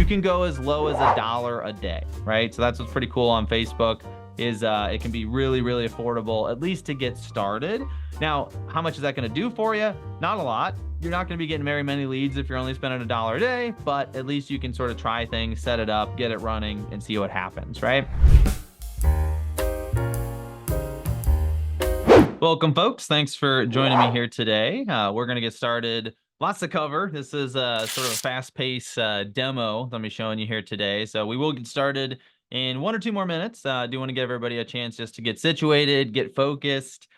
can go as low as $1 a day, right? So that's what's pretty cool on Facebook is it can be really, really affordable, at least to get started. Now, how much is that going to do for you? Not a lot. You're not going to be getting very many leads if you're only spending $1 a day, but at least you can sort of try things, set it up, get it running, and see what happens, right? Welcome, folks. Thanks for joining me here today. We're going to get started. Lots to cover. This is sort of a fast-paced demo that I'm showing you here today. So we will get started in 1 or 2 more minutes. I do want to give everybody a chance just to get situated, get focused.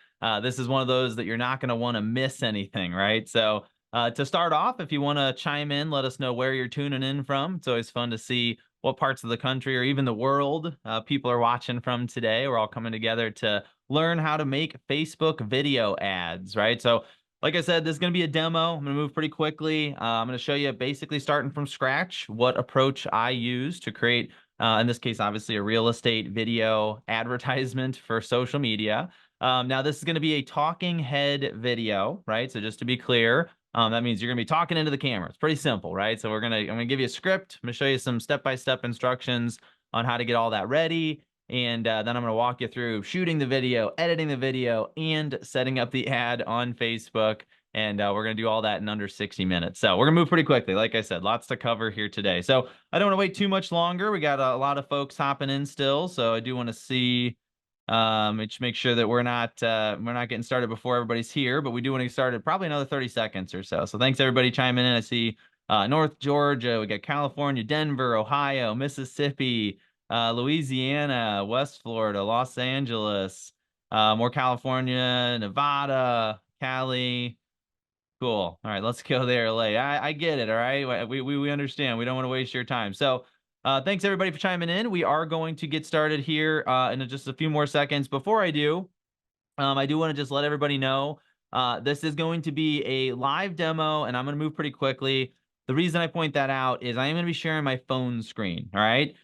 This is one of those that you're not going to want to miss anything, right? So to start off, if you want to chime in, let us know where you're tuning in from. It's always fun to see what parts of the country or even the world people are watching from today. We're all coming together to learn how to make Facebook video ads, right? So like I said, this is going to be a demo. I'm going to move pretty quickly. I'm going to show you basically starting from scratch what approach I use to create, in this case, obviously a real estate video advertisement for social media. Now, this is going to be a talking head video, right? So just to be clear, that means you're going to be talking into the camera. It's pretty simple, right? So I'm going to give you a script. I'm going to show you some step-by-step instructions on how to get all that ready. And then I'm going to walk you through shooting the video, editing the video, and setting up the ad on Facebook. And we're going to do all that in under 60 minutes. So we're going to move pretty quickly. Like I said, lots to cover here today. So I don't want to wait too much longer. We got a lot of folks hopping in still. So I do want to see, just make sure that we're not getting started before everybody's here. But we do want to get started probably another 30 seconds or so. So thanks, everybody, chiming in. I see North Georgia. We got California, Denver, Ohio, Mississippi, Louisiana, West Florida, Los Angeles, more California, Nevada, Cali. Cool. All right, let's go there, LA. I get it, all right? We understand. We don't want to waste your time. So thanks, everybody, for chiming in. We are going to get started here in just a few more seconds. Before I do want to just let everybody know this is going to be a live demo, and I'm going to move pretty quickly. The reason I point that out is I am going to be sharing my phone screen, all right?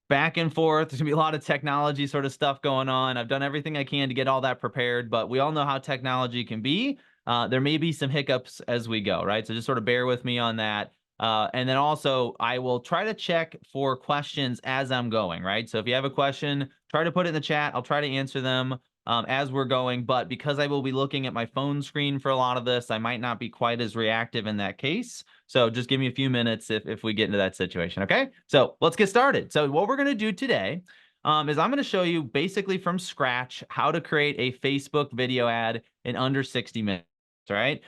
Back and forth. There's gonna be a lot of technology sort of stuff going on. I've done everything I can to get all that prepared, but we all know how technology can be. There may be some hiccups as we go, right? So just sort of bear with me on that. And then also, I will try to check for questions as I'm going, right? So if you have a question, try to put it in the chat. I'll try to answer them as we're going. But because I will be looking at my phone screen for a lot of this, I might not be quite as reactive in that case. So just give me a few minutes if we get into that situation, okay? So let's get started. So what we're going to do today is I'm going to show you basically from scratch how to create a Facebook video ad in under 60 minutes, right?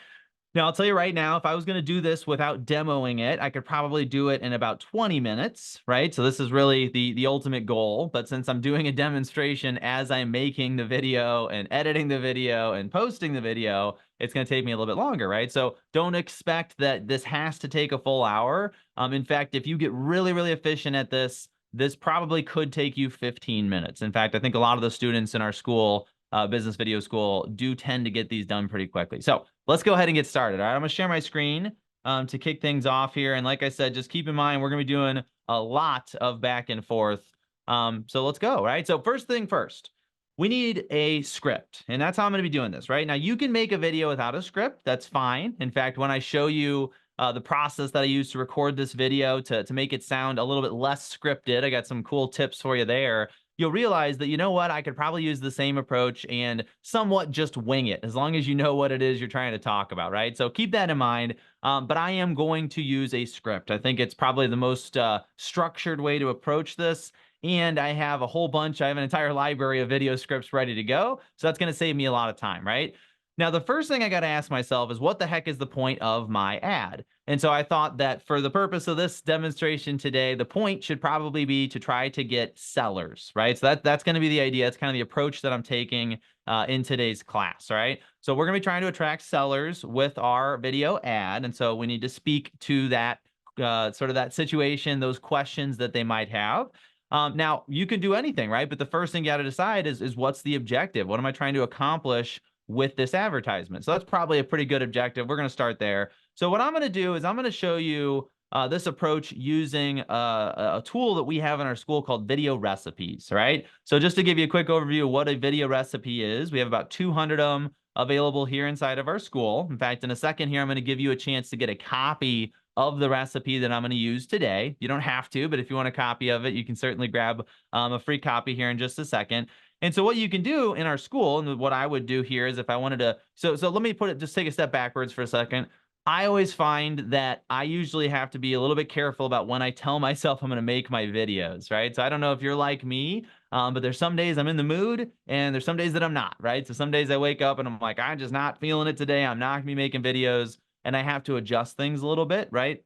Now, I'll tell you right now, if I was going to do this without demoing it, I could probably do it in about 20 minutes, right? So this is really the ultimate goal. But since I'm doing a demonstration as I'm making the video and editing the video and posting the video, it's going to take me a little bit longer, right? So don't expect that this has to take a full hour. In fact, if you get really, really efficient at this, this probably could take you 15 minutes. In fact, I think a lot of the students in our school, business video school, do tend to get these done pretty quickly. So let's go ahead and get started. All right, I'm going to share my screen to kick things off here. And like I said, just keep in mind, we're going to be doing a lot of back and forth. So let's go, right? So first thing first, we need a script. And that's how I'm going to be doing this, right? Now, you can make a video without a script. That's fine. In fact, when I show you the process that I use to record this video to make it sound a little bit less scripted, I got some cool tips for you there. You'll realize that, you know what, I could probably use the same approach and somewhat just wing it, as long as you know what it is you're trying to talk about, right? So keep that in mind. But I am going to use a script. I think it's probably the most structured way to approach this. And I have a whole bunch. I have an entire library of video scripts ready to go. So that's going to save me a lot of time, right? Now, the first thing I got to ask myself is, what the heck is the point of my ad? And so I thought that for the purpose of this demonstration today, the point should probably be to try to get sellers, right? So that's going to be the idea. It's kind of the approach that I'm taking in today's class, right? So we're going to be trying to attract sellers with our video ad. And so we need to speak to that sort of that situation, those questions that they might have. Now, you can do anything, right? But the first thing you got to decide is what's the objective? What am I trying to accomplish with this advertisement? So that's probably a pretty good objective. We're going to start there. So what I'm going to do is I'm going to show you this approach using a tool that we have in our school called video recipes, right? So just to give you a quick overview of what a video recipe is, we have about 200 of them available here inside of our school. In fact, in a second here, I'm going to give you a chance to get a copy of the recipe that I'm going to use today. You don't have to, but if you want a copy of it, you can certainly grab a free copy here in just a second. And so what you can do in our school, and what I would do here is if I wanted to, so let me just take a step backwards for a second. I always find that I usually have to be a little bit careful about when I tell myself I'm going to make my videos, right? So I don't know if you're like me, but there's some days I'm in the mood and there's some days that I'm not, right? So some days I wake up and I'm like, I'm just not feeling it today. I'm not going to be making videos, and I have to adjust things a little bit, right?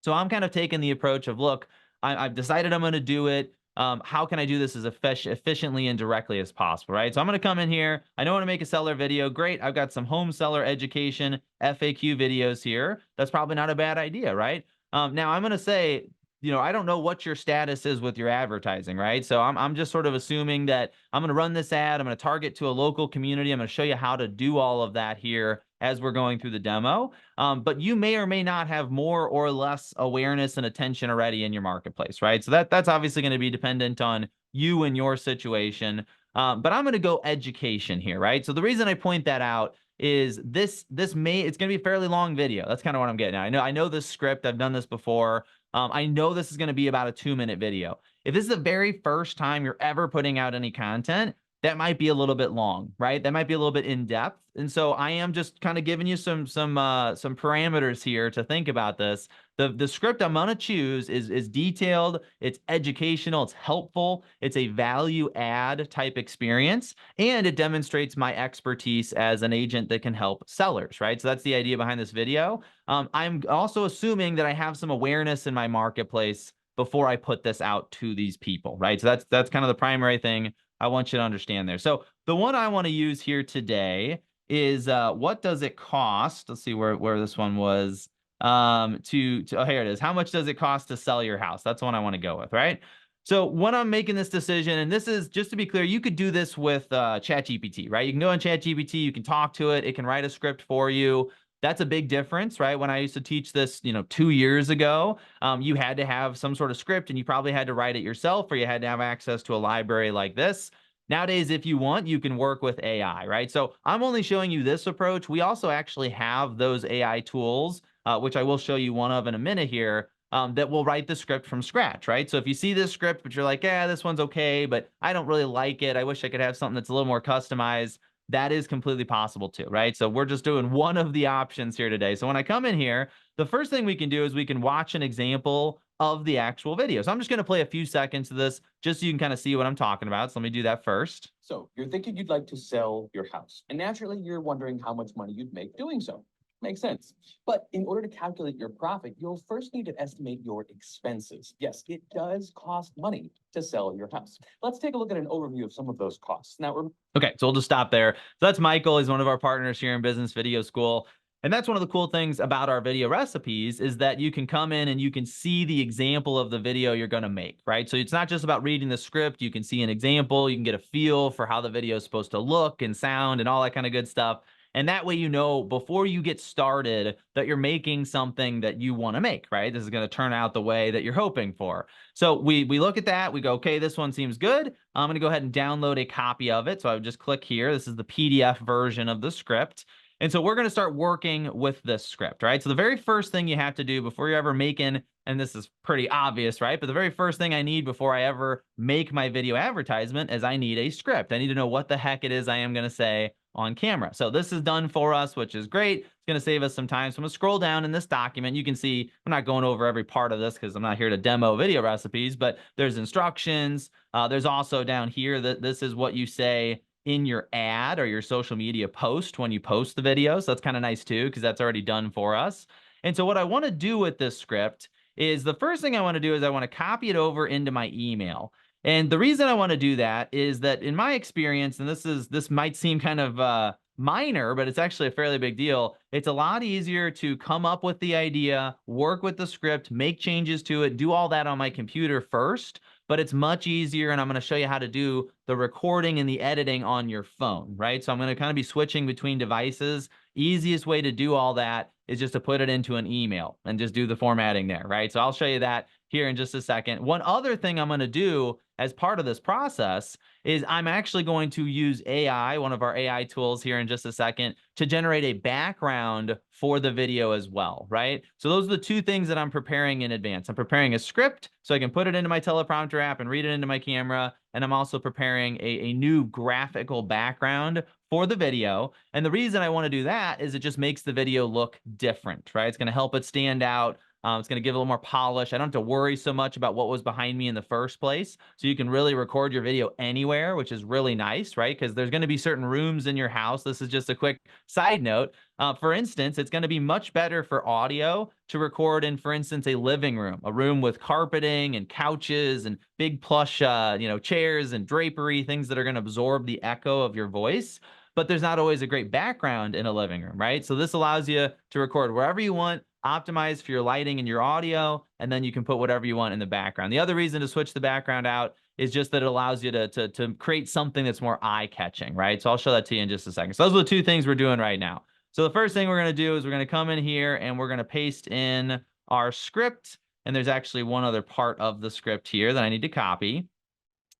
So I'm kind of taking the approach of, look, I've decided I'm going to do it. How can I do this as efficiently and directly as possible, right? So I'm going to come in here. I know I want to make a seller video. Great. I've got some home seller education FAQ videos here. That's probably not a bad idea, right? Now I'm going to say, I don't know what your status is with your advertising, right? So I'm just sort of assuming that I'm going to run this ad. I'm going to target to a local community. I'm going to show you how to do all of that here as we're going through the demo. But you may or may not have more or less awareness and attention already in your marketplace, right? So that's obviously going to be dependent on you and your situation. But I'm going to go education here, right? So the reason I point that out is it's going to be a fairly long video. That's kind of what I'm getting at. I know this script. I've done this before. I know this is going to be about a 2-minute video. If this is the very first time you're ever putting out any content, that might be a little bit long, right? That might be a little bit in depth. And so I am just kind of giving you some parameters here to think about this. The script I'm going to choose is detailed, it's educational, it's helpful, it's a value add type experience, and it demonstrates my expertise as an agent that can help sellers, right? So that's the idea behind this video. I'm also assuming that I have some awareness in my marketplace before I put this out to these people, right? So that's kind of the primary thing I want you to understand there. So the one I want to use here today is what does it cost? Let's see where this one was. Oh, here it is. How much does it cost to sell your house? That's the one I want to go with, right? So when I'm making this decision, and this is just to be clear, you could do this with ChatGPT, right? You can go on ChatGPT, you can talk to it, it can write a script for you. That's a big difference, right? When I used to teach this, 2 years ago, you had to have some sort of script and you probably had to write it yourself, or you had to have access to a library like this. Nowadays, if you want, you can work with AI, right? So I'm only showing you this approach. We also actually have those AI tools, which I will show you one of in a minute here, that will write the script from scratch, right? So if you see this script, but you're like, yeah, this one's okay, but I don't really like it. I wish I could have something that's a little more customized. That is completely possible too, right? So we're just doing one of the options here today. So when I come in here, the first thing we can do is we can watch an example of the actual video. So I'm just going to play a few seconds of this just so you can kind of see what I'm talking about. So let me do that first. So you're thinking you'd like to sell your house, and naturally you're wondering how much money you'd make doing so. Makes sense. But in order to calculate your profit, you'll first need to estimate your expenses. Yes, it does cost money to sell your house. Let's take a look at an overview of some of those costs. Now, okay, so we'll just stop there. So that's Michael. He's one of our partners here in Business Video School. And that's one of the cool things about our video recipes is that you can come in and you can see the example of the video you're going to make, right? So it's not just about reading the script. You can see an example. You can get a feel for how the video is supposed to look and sound and all that kind of good stuff. And that way, before you get started, that you're making something that you want to make, right? This is going to turn out the way that you're hoping for. So we look at that. We go, okay, this one seems good. I'm going to go ahead and download a copy of it. So I would just click here. This is the PDF version of the script. And so we're going to start working with this script, right? So the very first thing you have to do before you're ever making, and this is pretty obvious, right? But the very first thing I need before I ever make my video advertisement is I need a script. I need to know what the heck it is I am going to say on camera. So this is done for us, which is great. It's going to save us some time. So I'm going to scroll down in this document. You can see I'm not going over every part of this because I'm not here to demo video recipes, but there's instructions. There's also down here that this is what you say in your ad or your social media post when you post the video. So that's kind of nice too, because that's already done for us. And so what I want to do with this script is the first thing I want to do is I want to copy it over into my email. And the reason I want to do that is that in my experience, and this might seem kind of minor, but it's actually a fairly big deal. It's a lot easier to come up with the idea, work with the script, make changes to it, do all that on my computer first, but it's much easier. And I'm going to show you how to do the recording and the editing on your phone, right? So I'm going to kind of be switching between devices. Easiest way to do all that is just to put it into an email and just do the formatting there, right? So I'll show you that here in just a second. One other thing I'm going to do as part of this process is I'm actually going to use AI, one of our AI tools here in just a second, to generate a background for the video as well, right? So those are the two things that I'm preparing in advance. I'm preparing a script so I can put it into my teleprompter app and read it into my camera. And I'm also preparing a new graphical background for the video. And the reason I want to do that is it just makes the video look different, right? It's going to help it stand out. It's going to give it a little more polish. I don't have to worry so much about what was behind me in the first place. So you can really record your video anywhere, which is really nice, right? Because there's going to be certain rooms in your house. This is just a quick side note. For instance, it's going to be much better for audio to record in, for instance, a living room, a room with carpeting and couches and big plush, chairs and drapery, things that are going to absorb the echo of your voice. But there's not always a great background in a living room, right? So this allows you to record wherever you want, optimize for your lighting and your audio, and then you can put whatever you want in the background. The other reason to switch the background out is just that it allows you to create something that's more eye-catching, right? So I'll show that to you in just a second. So those are the two things we're doing right now. So the first thing we're going to do is we're going to come in here and we're going to paste in our script. And there's actually one other part of the script here that I need to copy.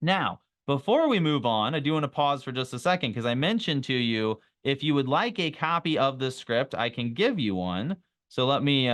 Now, before we move on, I do want to pause for just a second because I mentioned to you, if you would like a copy of the script, I can give you one. So let me,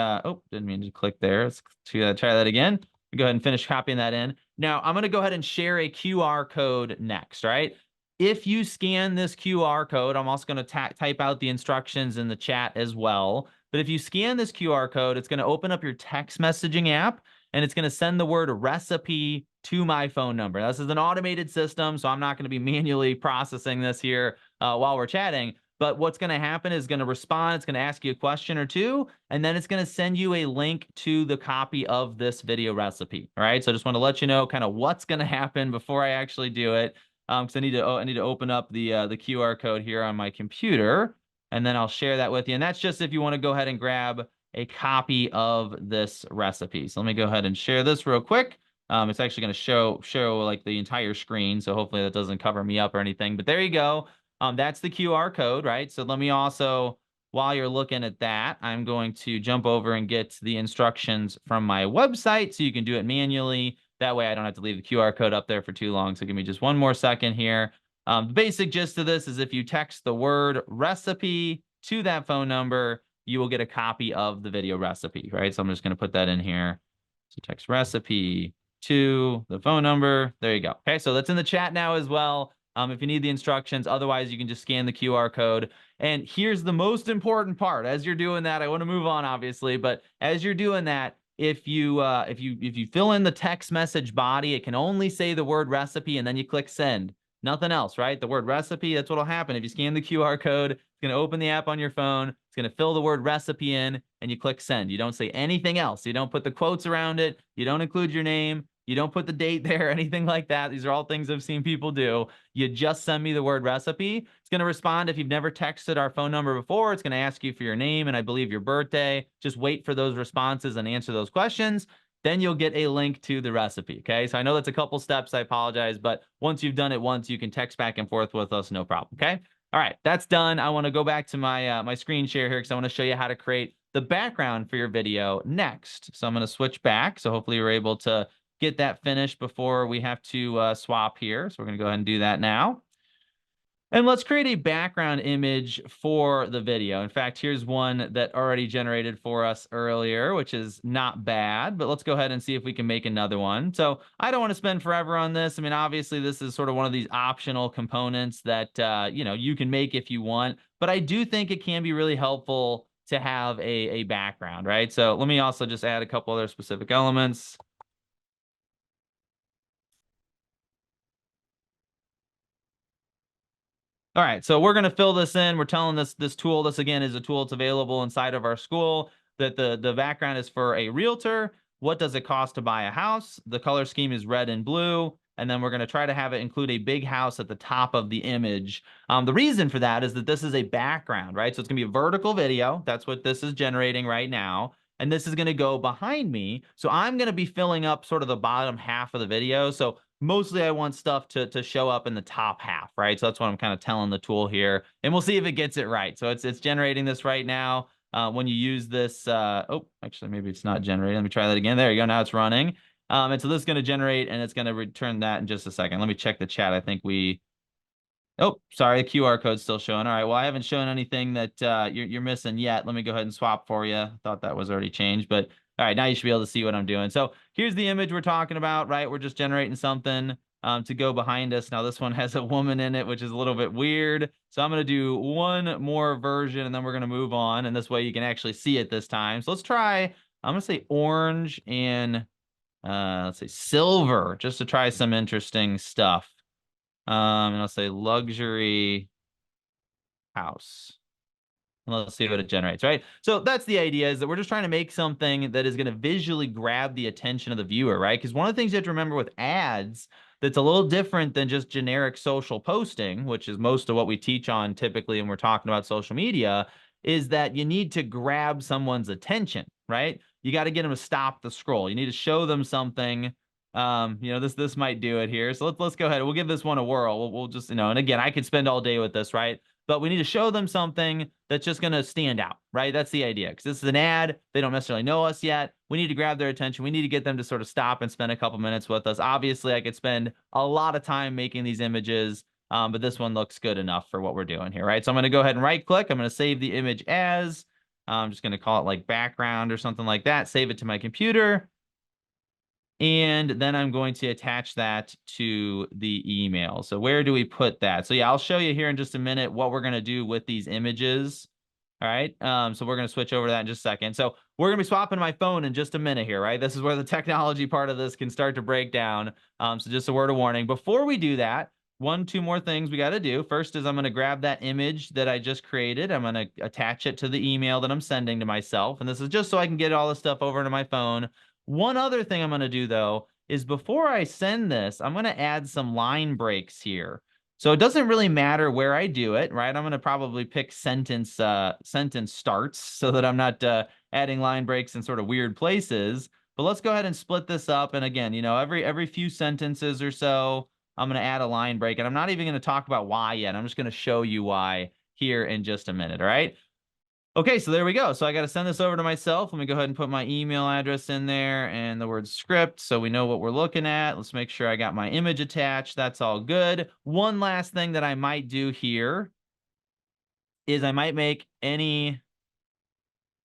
didn't mean to click there. Let's try that again. Go ahead and finish copying that in. Now, I'm going to go ahead and share a QR code next, right? If you scan this QR code, I'm also going to type out the instructions in the chat as well. But if you scan this QR code, it's going to open up your text messaging app, and it's going to send the word recipe to my phone number. This is an automated system, so I'm not going to be manually processing this here while we're chatting. But what's going to happen is going to respond. It's going to ask you a question or two, and then it's going to send you a link to the copy of this video recipe. All right. So I just want to let you know kind of what's going to happen before I actually do it. Because I need to open up the QR code here on my computer, and then I'll share that with you. And that's just if you want to go ahead and grab a copy of this recipe. So let me go ahead and share this real quick. It's actually going to show like the entire screen, so hopefully that doesn't cover me up or anything. But there you go. That's the QR code, right? So let me also, while you're looking at that, I'm going to jump over and get the instructions from my website so you can do it manually. That way I don't have to leave the QR code up there for too long. So give me just one more second here. The basic gist of this is if you text the word recipe to that phone number, you will get a copy of the video recipe, right? So I'm just going to put that in here. So text recipe to the phone number. There you go. Okay, so that's in the chat now as well. If you need the instructions, otherwise you can just scan the QR code. And here's the most important part. As you're doing that, I want to move on, obviously, but as you're doing that, if you fill in the text message body, it can only say the word recipe, and then you click send. Nothing else, right? The word recipe, that's what'll happen. If you scan the QR code, it's going to open the app on your phone. It's going to fill the word recipe in, and you click send. You don't say anything else. You don't put the quotes around it. You don't include your name. You don't put the date there, anything like that. These are all things I've seen people do. You just send me the word recipe. It's going to respond. If you've never texted our phone number before, it's going to ask you for your name and I believe your birthday. Just wait for those responses and answer those questions. Then you'll get a link to the recipe. Okay. So I know that's a couple steps. I apologize. But once you've done it once, you can text back and forth with us. No problem. Okay. All right. That's done. I want to go back to my, my screen share here because I want to show you how to create the background for your video next. So I'm going to switch back. So hopefully you're able to get that finished before we have to swap here. So we're going to go ahead and do that now. And let's create a background image for the video. In fact, here's one that already generated for us earlier, which is not bad, but let's go ahead and see if we can make another one. So I don't want to spend forever on this. I mean, obviously this is sort of one of these optional components that, you can make if you want, but I do think it can be really helpful to have a background, right? So let me also just add a couple other specific elements. All right, so we're going to fill this in. We're telling this tool, this again is a tool that's available inside of our school, that the background is for a realtor. What does it cost to buy a house? The color scheme is red and blue. And then we're going to try to have it include a big house at the top of the image. The reason for that is that this is a background, right? So it's going to be a vertical video. That's what this is generating right now. And this is going to go behind me. So I'm going to be filling up sort of the bottom half of the video. So mostly I want stuff to show up in the top half, right? So that's what I'm kind of telling the tool here. And we'll see if it gets it right. So it's generating this right now. when you use this. Oh, actually, maybe it's not generating. Let me try that again. There you go. Now it's running. And so this is going to generate, and it's going to return that in just a second. Let me check the chat. I think oh, sorry, the QR code's still showing. All right, well, I haven't shown anything that you're missing yet. Let me go ahead and swap for you. Thought that was already changed, but all right, now you should be able to see what I'm doing. So here's the image we're talking about, right? We're just generating something to go behind us. Now this one has a woman in it, which is a little bit weird. So I'm going to do one more version, and then we're going to move on. And this way you can actually see it this time. So let's try, I'm going to say orange and let's say silver, just to try some interesting stuff. And I'll say luxury house. Let's see what it generates, right? So that's the idea, is that we're just trying to make something that is going to visually grab the attention of the viewer, right? Because one of the things you have to remember with ads that's a little different than just generic social posting, which is most of what we teach on typically when we're talking about social media, is that you need to grab someone's attention, right? You got to get them to stop the scroll. You need to show them something. This might do it here. So let's go ahead. We'll give this one a whirl. We'll just, and again, I could spend all day with this, right? But we need to show them something that's just going to stand out, right? That's the idea, because this is an ad. They don't necessarily know us yet. We need to grab their attention. We need to get them to sort of stop and spend a couple minutes with us. Obviously, I could spend a lot of time making these images, but this one looks good enough for what we're doing here, right? So I'm going to go ahead and right click. I'm going to save the image as, I'm just going to call it like background or something like that. Save it to my computer. And then I'm going to attach that to the email. So where do we put that? So yeah, I'll show you here in just a minute what we're going to do with these images. All right. So we're going to switch over to that in just a second. So we're going to be swapping my phone in just a minute here, right? This is where the technology part of this can start to break down. So just a word of warning. Before we do that, two more things we got to do. First is I'm going to grab that image that I just created. I'm going to attach it to the email that I'm sending to myself. And this is just so I can get all this stuff over to my phone. One other thing I'm going to do, though, is before I send this, I'm going to add some line breaks here. So it doesn't really matter where I do it, right? I'm going to probably pick sentence starts so that I'm not adding line breaks in sort of weird places. But let's go ahead and split this up. And again, every few sentences or so, I'm going to add a line break. And I'm not even going to talk about why yet. I'm just going to show you why here in just a minute, all right? Okay, so there we go. So I got to send this over to myself. Let me go ahead and put my email address in there and the word script so we know what we're looking at. Let's make sure I got my image attached. That's all good. One last thing that I might do here is I might make any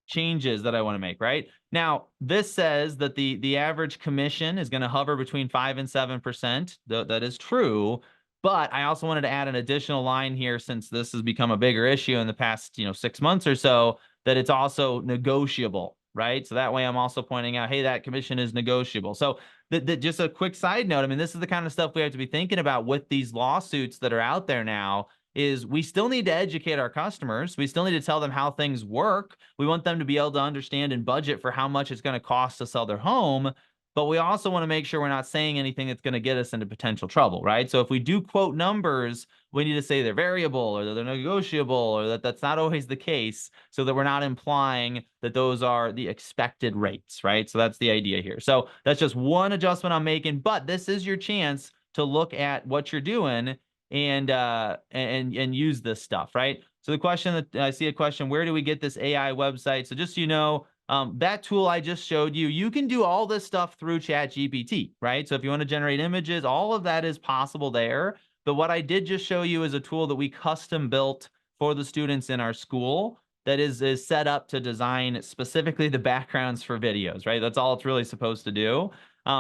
changes that I want to make, right? Now, this says that the average commission is going to hover between 5 and 7%. That is true. But I also wanted to add an additional line here, since this has become a bigger issue in the past, 6 months or so, that it's also negotiable, right? So that way I'm also pointing out, hey, that commission is negotiable. So just a quick side note, I mean, this is the kind of stuff we have to be thinking about with these lawsuits that are out there now, is we still need to educate our customers. We still need to tell them how things work. We want them to be able to understand and budget for how much it's going to cost to sell their home. But we also want to make sure we're not saying anything that's going to get us into potential trouble, right? So if we do quote numbers, we need to say they're variable or that they're negotiable, or that that's not always the case, so that we're not implying that those are the expected rates, right? So that's the idea here. So that's just one adjustment I'm making, but this is your chance to look at what you're doing and use this stuff, right? So the question that I see a question, where do we get this AI website? So just so you know, that tool I just showed you, you can do all this stuff through ChatGPT, right? So if you want to generate images, all of that is possible there. But what I did just show you is a tool that we custom built for the students in our school that is set up to design specifically the backgrounds for videos, right? That's all it's really supposed to do.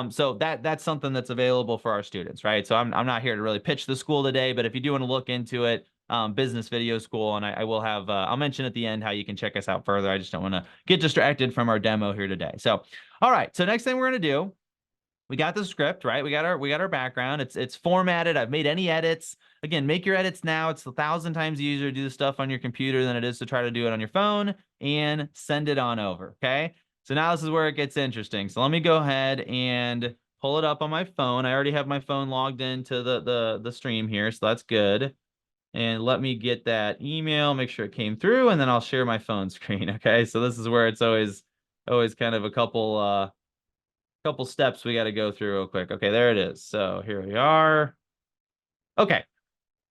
So that's something that's available for our students, right? So I'm not here to really pitch the school today, but if you do want to look into it, business video school, and I will have I'll mention at the end how you can check us out further. I just don't want to get distracted from our demo here today. So all right, so next thing we're going to do, we got the script, right? We got our background. It's formatted. I've made any edits. Again, make your edits now. It's 1,000 times easier to do this stuff on your computer than it is to try to do it on your phone, and send it on over. Okay. So now this is where it gets interesting. So let me go ahead and pull it up on my phone. I already have my phone logged into the stream here, so that's good. And let me get that email, make sure it came through, and then I'll share my phone screen. Okay. So this is where it's always kind of a couple steps we got to go through real quick. Okay, there it is. So here we are. Okay.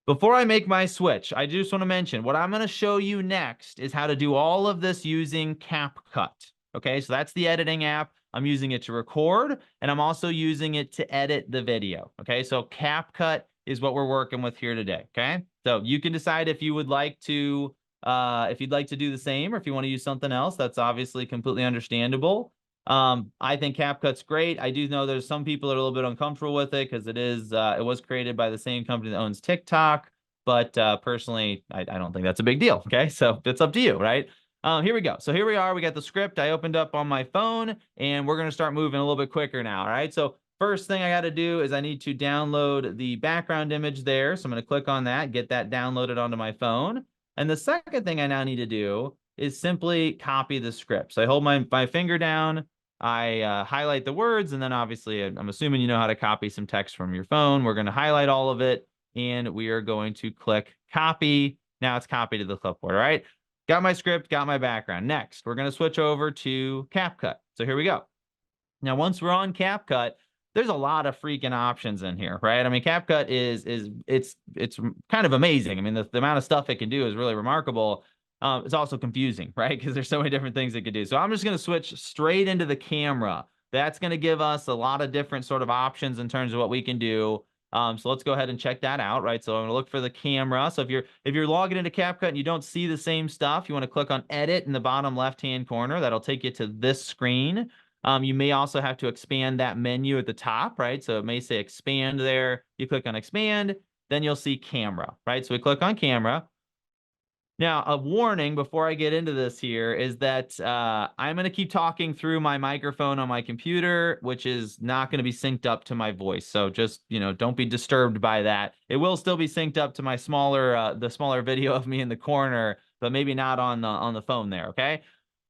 Before I make my switch, I just want to mention what I'm going to show you next is how to do all of this using CapCut. Okay, so that's the editing app. I'm using it to record, and I'm also using it to edit the video. Okay, so CapCut is what we're working with here today. Okay, so you can decide if you would like to, if you'd like to do the same, or if you want to use something else. That's obviously completely understandable. I think CapCut's great. I do know there's some people that are a little bit uncomfortable with it because it was created by the same company that owns TikTok. But personally, I don't think that's a big deal. Okay, so it's up to you, right? Here we go. So here we are. We got the script I opened up on my phone, and we're going to start moving a little bit quicker now. All right. So first thing I got to do is I need to download the background image there. So I'm going to click on that, get that downloaded onto my phone. And the second thing I now need to do is simply copy the script. So I hold my finger down. I highlight the words, and then obviously I'm assuming you know how to copy some text from your phone. We're going to highlight all of it, and we are going to click copy. Now it's copied to the clipboard. All right. Got my script, got my background. Next, we're going to switch over to CapCut. So here we go. Now, once we're on CapCut, there's a lot of freaking options in here, right? I mean, CapCut it's kind of amazing. I mean, the amount of stuff it can do is really remarkable. It's also confusing, right? Because there's so many different things it could do. So I'm just going to switch straight into the camera. That's going to give us a lot of different sort of options in terms of what we can do. So let's go ahead and check that out, right? So I'm going to look for the camera. So if you're logging into CapCut and you don't see the same stuff, you want to click on Edit in the bottom left-hand corner. That'll take you to this screen. You may also have to expand that menu at the top, right? So it may say expand there. You click on expand, then you'll see camera, right? So we click on camera. Now, a warning before I get into this here is that I'm going to keep talking through my microphone on my computer, which is not going to be synced up to my voice. So just, don't be disturbed by that. It will still be synced up to my the smaller video of me in the corner, but maybe not on the phone there, okay?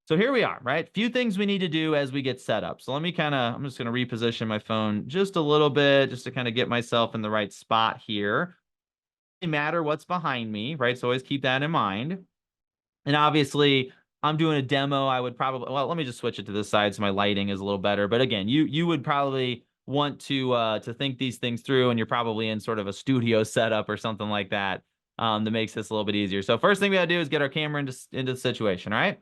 So here we are, right? Few things we need to do as we get set up. So I'm just going to reposition my phone just a little bit just to kind of get myself in the right spot here. Matter what's behind me, right? So always keep that in mind. And obviously, I'm doing a demo. I would probably, well, let me just switch it to this side so my lighting is a little better. But again, you would probably want to think these things through, and you're probably in sort of a studio setup or something like that that makes this a little bit easier. So first thing we gotta do is get our camera into the situation, all right?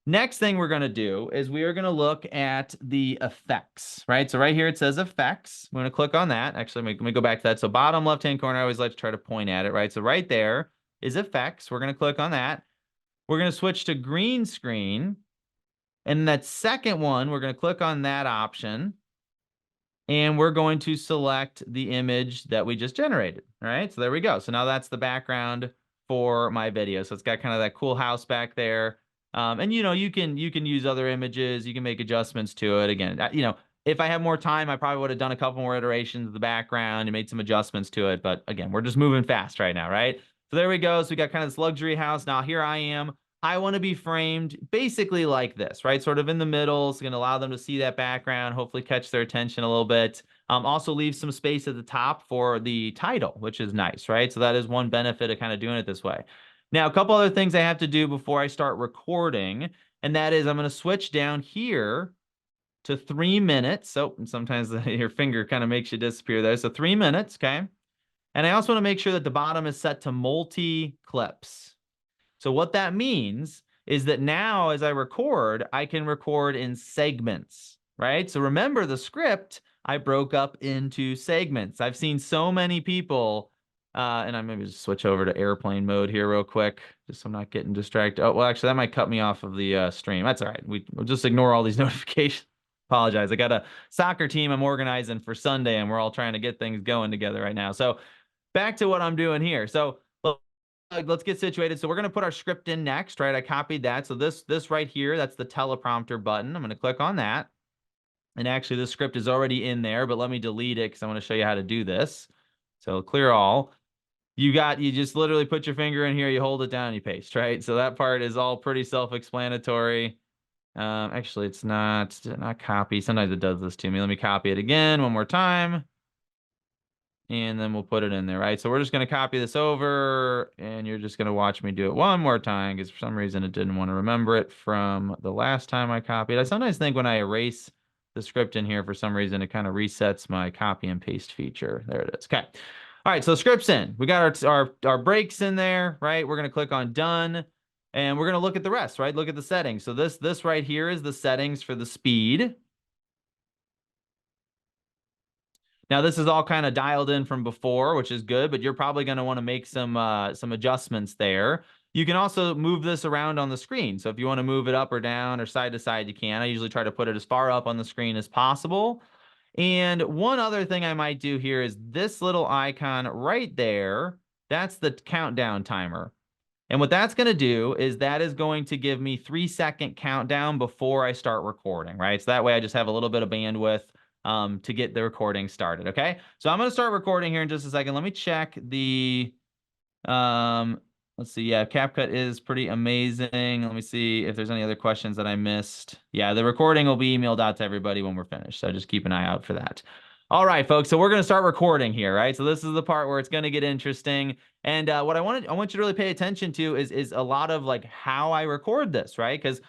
Next thing we're going to do is we are going to look at the effects, right? So right here it says effects. We're going to click on that. Actually, let me go back to that. So bottom left-hand corner, I always like to try to point at it, right? So right there is effects. We're going to click on that. We're going to switch to green screen. And that second one, we're going to click on that option. And we're going to select the image that we just generated, all right? So there we go. So now that's the background for my video. So it's got kind of that cool house back there. And you can use other images. You can make adjustments to it. Again, if I have more time, I probably would have done a couple more iterations of the background and made some adjustments to it. But again, we're just moving fast right now, right? So there we go. So we got kind of this luxury house. Now here I am. I want to be framed basically like this, right? Sort of in the middle. It's going to allow them to see that background, hopefully catch their attention a little bit. Also leave some space at the top for the title, which is nice, right? So that is one benefit of kind of doing it this way. Now, a couple other things I have to do before I start recording, and that is I'm going to switch down here to 3 minutes. So sometimes your finger kind of makes you disappear there. So 3 minutes, okay? And I also want to make sure that the bottom is set to multi-clips. So what that means is that now as I record, I can record in segments, right? So remember the script I broke up into segments. I've seen so many people and I'm maybe just switch over to airplane mode here real quick, just so I'm not getting distracted. Oh, well, actually, that might cut me off of the stream. That's all right. We'll just ignore all these notifications. Apologize. I got a soccer team I'm organizing for Sunday, and we're all trying to get things going together right now. So back to what I'm doing here. So let's get situated. So we're going to put our script in next, right? I copied that. So this right here, that's the teleprompter button. I'm going to click on that. And actually, this script is already in there, but let me delete it because I want to show you how to do this. So clear all. You just literally put your finger in here, you hold it down, you paste, right? So that part is all pretty self-explanatory. Actually, it's not copy. Sometimes it does this to me. Let me copy it again one more time. And then we'll put it in there, right? So we're just going to copy this over, and you're just going to watch me do it one more time because for some reason it didn't want to remember it from the last time I copied. I sometimes think when I erase the script in here, for some reason, it kind of resets my copy and paste feature. There it is. Okay. All right, so script's in. We got our breaks in there, right? We're gonna click on done, and we're gonna look at the rest, right? Look at the settings. So this right here is the settings for the speed. Now this is all kind of dialed in from before, which is good, but you're probably going to want to make some adjustments there. You can also move this around on the screen. So if you want to move it up or down or side to side, you can. I usually try to put it as far up on the screen as possible. And one other thing I might do here is this little icon right there. That's the countdown timer. And what that's going to do is that is going to give me 3-second countdown before I start recording, right? So that way I just have a little bit of bandwidth to get the recording started, okay? So I'm going to start recording here in just a second. Let me check the, let's see. Yeah, CapCut is pretty amazing. Let me see if there's any other questions that I missed. Yeah, the recording will be emailed out to everybody when we're finished. So just keep an eye out for that. All right, folks. So we're going to start recording here, right? So this is the part where it's going to get interesting. And what I want you to really pay attention to is a lot of like how I record this, right? Because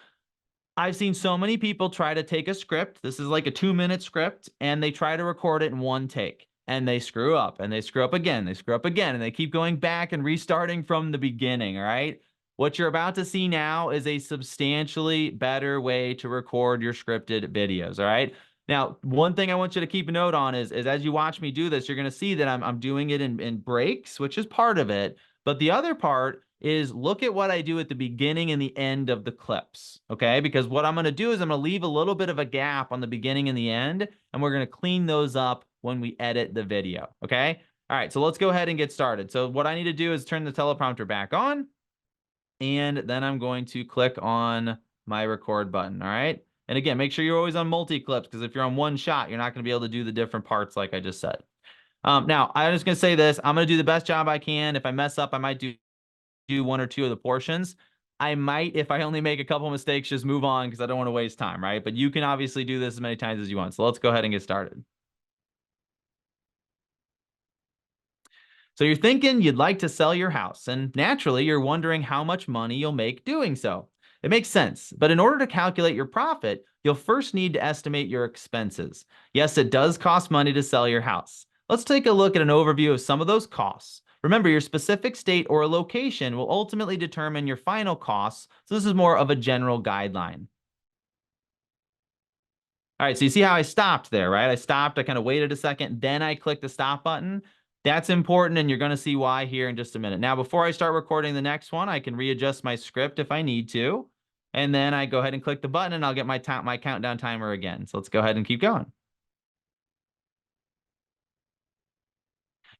I've seen so many people try to take a script. This is like a 2-minute script, and they try to record it in one take. And they screw up, and they screw up again. They screw up again, and they keep going back and restarting from the beginning, all right? What you're about to see now is a substantially better way to record your scripted videos, all right? Now, one thing I want you to keep a note on is as you watch me do this, you're going to see that I'm doing it in breaks, which is part of it. But the other part is look at what I do at the beginning and the end of the clips, okay? Because what I'm going to do is I'm going to leave a little bit of a gap on the beginning and the end, and we're going to clean those up when we edit the video, okay? All right, so let's go ahead and get started. So what I need to do is turn the teleprompter back on, and then I'm going to click on my record button, all right? And again, make sure you're always on multi-clips, because if you're on one shot, you're not going to be able to do the different parts like I just said. Now, I'm just going to say this. I'm going to do the best job I can. If I mess up, I might do one or two of the portions. I might, if I only make a couple mistakes, just move on because I don't want to waste time, right? But you can obviously do this as many times as you want. So let's go ahead and get started. So you're thinking you'd like to sell your house, and naturally you're wondering how much money you'll make doing so. It makes sense, but in order to calculate your profit, you'll first need to estimate your expenses. Yes, it does cost money to sell your house. Let's take a look at an overview of some of those costs. Remember, your specific state or location will ultimately determine your final costs, so this is more of a general guideline. All right, so you see how I stopped there, right? I stopped, I kind of waited a second, then I clicked the stop button. That's important, and you're going to see why here in just a minute. Now, before I start recording the next one, I can readjust my script if I need to. And then I go ahead and click the button, and I'll get my countdown timer again. So let's go ahead and keep going.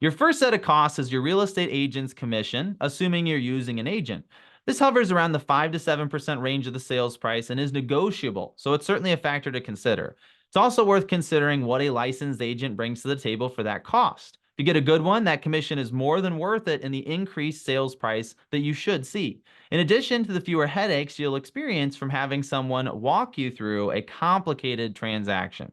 Your first set of costs is your real estate agent's commission, assuming you're using an agent. This hovers around the 5 to 7% range of the sales price and is negotiable, so it's certainly a factor to consider. It's also worth considering what a licensed agent brings to the table for that cost. If you get a good one, that commission is more than worth it in the increased sales price that you should see. In addition to the fewer headaches you'll experience from having someone walk you through a complicated transaction.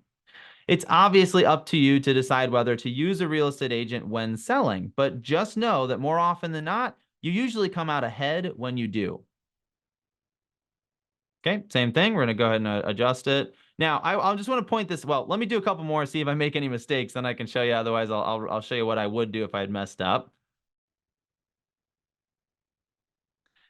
It's obviously up to you to decide whether to use a real estate agent when selling, but just know that more often than not, you usually come out ahead when you do. Okay, same thing. We're going to go ahead and adjust it. Now, I just want to point this. Well, let me do a couple more, see if I make any mistakes, then I can show you. Otherwise, I'll show you what I would do if I had messed up.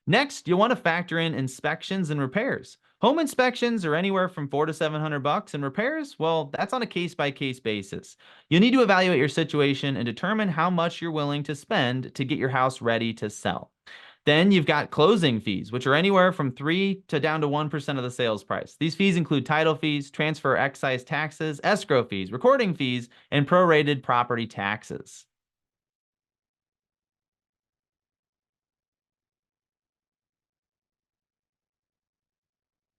Next, you'll want to factor in inspections and repairs. Home inspections are anywhere from $400 to $700, and repairs, well, that's on a case-by-case basis. You need to evaluate your situation and determine how much you're willing to spend to get your house ready to sell. Then you've got closing fees, which are anywhere from 3 to down to 1% of the sales price. These fees include title fees, transfer excise taxes, escrow fees, recording fees, and prorated property taxes.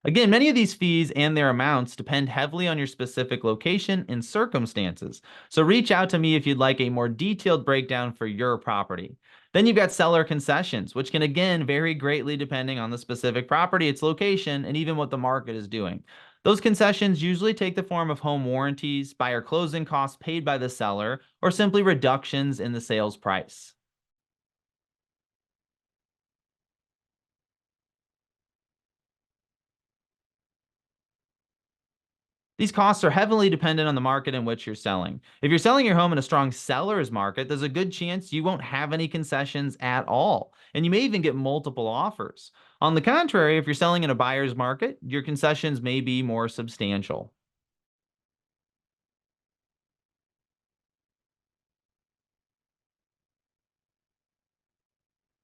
Again, many of these fees and their amounts depend heavily on your specific location and circumstances. So reach out to me if you'd like a more detailed breakdown for your property. Then you've got seller concessions, which can again vary greatly depending on the specific property, its location, and even what the market is doing. Those concessions usually take the form of home warranties, buyer closing costs paid by the seller, or simply reductions in the sales price. These costs are heavily dependent on the market in which you're selling. If you're selling your home in a strong seller's market, there's a good chance you won't have any concessions at all, and you may even get multiple offers. On the contrary, if you're selling in a buyer's market, your concessions may be more substantial.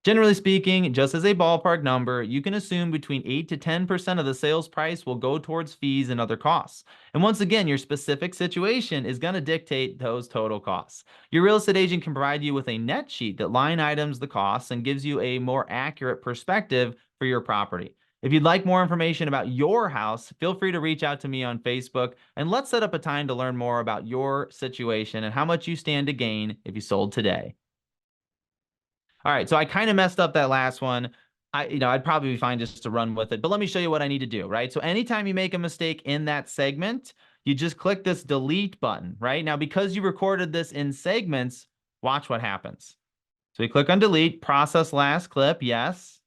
Generally speaking, just as a ballpark number, you can assume between 8 to 10% of the sales price will go towards fees and other costs. And once again, your specific situation is going to dictate those total costs. Your real estate agent can provide you with a net sheet that line items the costs and gives you a more accurate perspective for your property. If you'd like more information about your house, feel free to reach out to me on Facebook and let's set up a time to learn more about your situation and how much you stand to gain if you sold today. All right, so I kind of messed up that last one. I'd probably be fine just to run with it, but let me show you what I need to do, right? So anytime you make a mistake in that segment, you just click this delete button, right? Now, because you recorded this in segments, watch what happens. So we click on delete, process last clip, yes,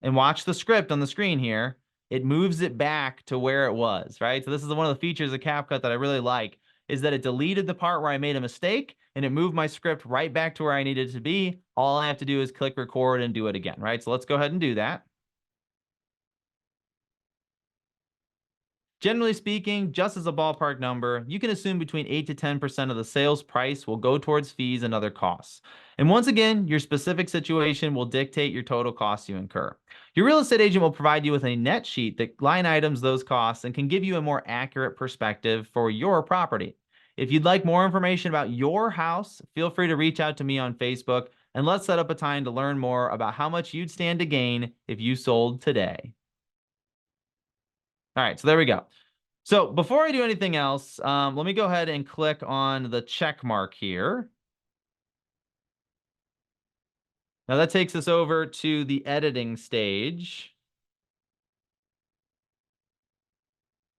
and watch the script on the screen here. It moves it back to where it was, right? So this is one of the features of CapCut that I really like, is that it deleted the part where I made a mistake and it moved my script right back to where I needed it to be. All I have to do is click record and do it again, right? So let's go ahead and do that. Generally speaking, just as a ballpark number, you can assume between 8 to 10% of the sales price will go towards fees and other costs. And once again, your specific situation will dictate your total costs you incur. Your real estate agent will provide you with a net sheet that line items those costs and can give you a more accurate perspective for your property. If you'd like more information about your house, feel free to reach out to me on Facebook and let's set up a time to learn more about how much you'd stand to gain if you sold today. All right, so there we go. So before I do anything else, let me go ahead and click on the check mark here. Now that takes us over to the editing stage.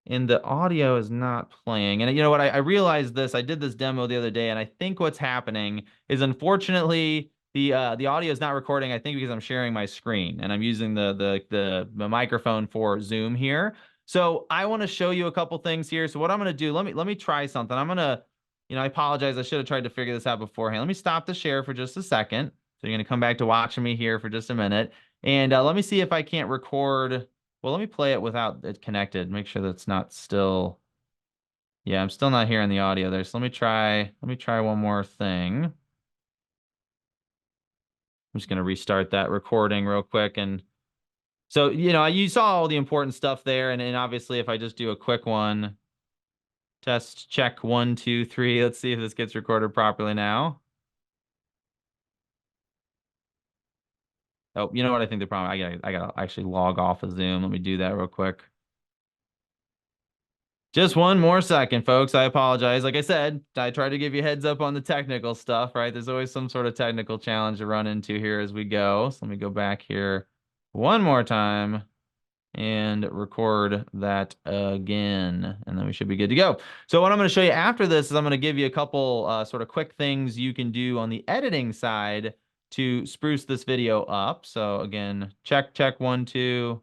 And the audio is not playing. And you know what? I realized this. I did this demo the other day, and I think what's happening is, unfortunately, the audio is not recording. I think because I'm sharing my screen and I'm using the microphone for Zoom here. So I want to show you a couple things here. So what I'm going to do, let me try something. I'm going to, I apologize. I should have tried to figure this out beforehand. Let me stop the share for just a second. So you're going to come back to watching me here for just a minute. And let me see if I can't record. Well, let me play it without it connected. Make sure that's not still. Yeah, I'm still not hearing the audio there. So let me try one more thing. I'm just going to restart that recording real quick. And so, you saw all the important stuff there. And obviously, if I just do a quick one, test check 1, 2, 3. Let's see if this gets recorded properly now. Oh, you know what? I think the problem, I gotta actually log off of Zoom. Let me do that real quick. Just one more second, folks. I apologize. Like I said, I try to give you heads up on the technical stuff, right? There's always some sort of technical challenge to run into here as we go. So let me go back here one more time and record that again, and then we should be good to go. So what I'm going to show you after this is I'm going to give you a couple sort of quick things you can do on the editing side to spruce this video up. So again, check 1, 2.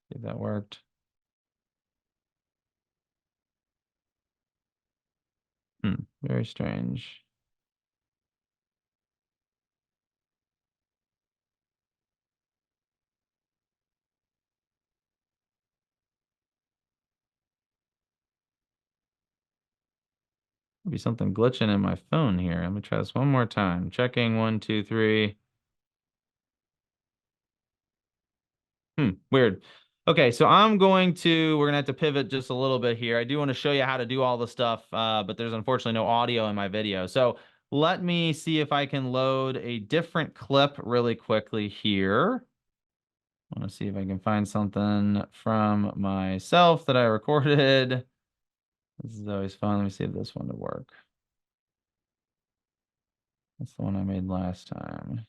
See if that worked. Very strange. Be something glitching in my phone here. Let me try this one more time. Checking 1, 2, 3. Weird. Okay, so we're gonna have to pivot just a little bit here. I do want to show you how to do all the stuff, but there's unfortunately no audio in my video. So let me see if I can load a different clip really quickly here. I want to see if I can find something from myself that I recorded. This is always fun. Let me see if this one will work. That's the one I made last time.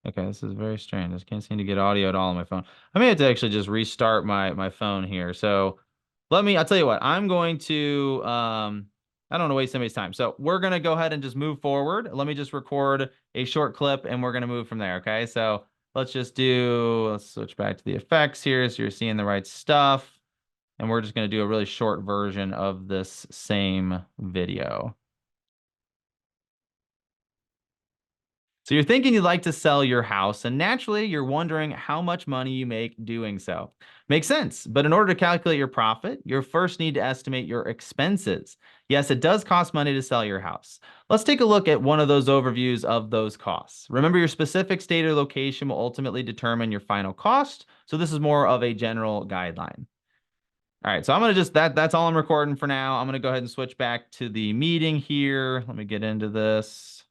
Okay, this is very strange. I just can't seem to get audio at all on my phone. I may have to actually just restart my phone here. So I'll tell you what, I'm going to, I don't want to waste anybody's time. So we're going to go ahead and just move forward. Let me just record a short clip and we're going to move from there. Okay. So let's switch back to the effects here so you're seeing the right stuff. And we're just going to do a really short version of this same video. So you're thinking you'd like to sell your house, and naturally you're wondering how much money you make doing so. Makes sense, but in order to calculate your profit, you first need to estimate your expenses. Yes, it does cost money to sell your house. Let's take a look at one of those overviews of those costs. Remember, your specific state or location will ultimately determine your final cost, so this is more of a general guideline. All right, so I'm going to that's all I'm recording for now. I'm going to go ahead and switch back to the meeting here. Let me get into this.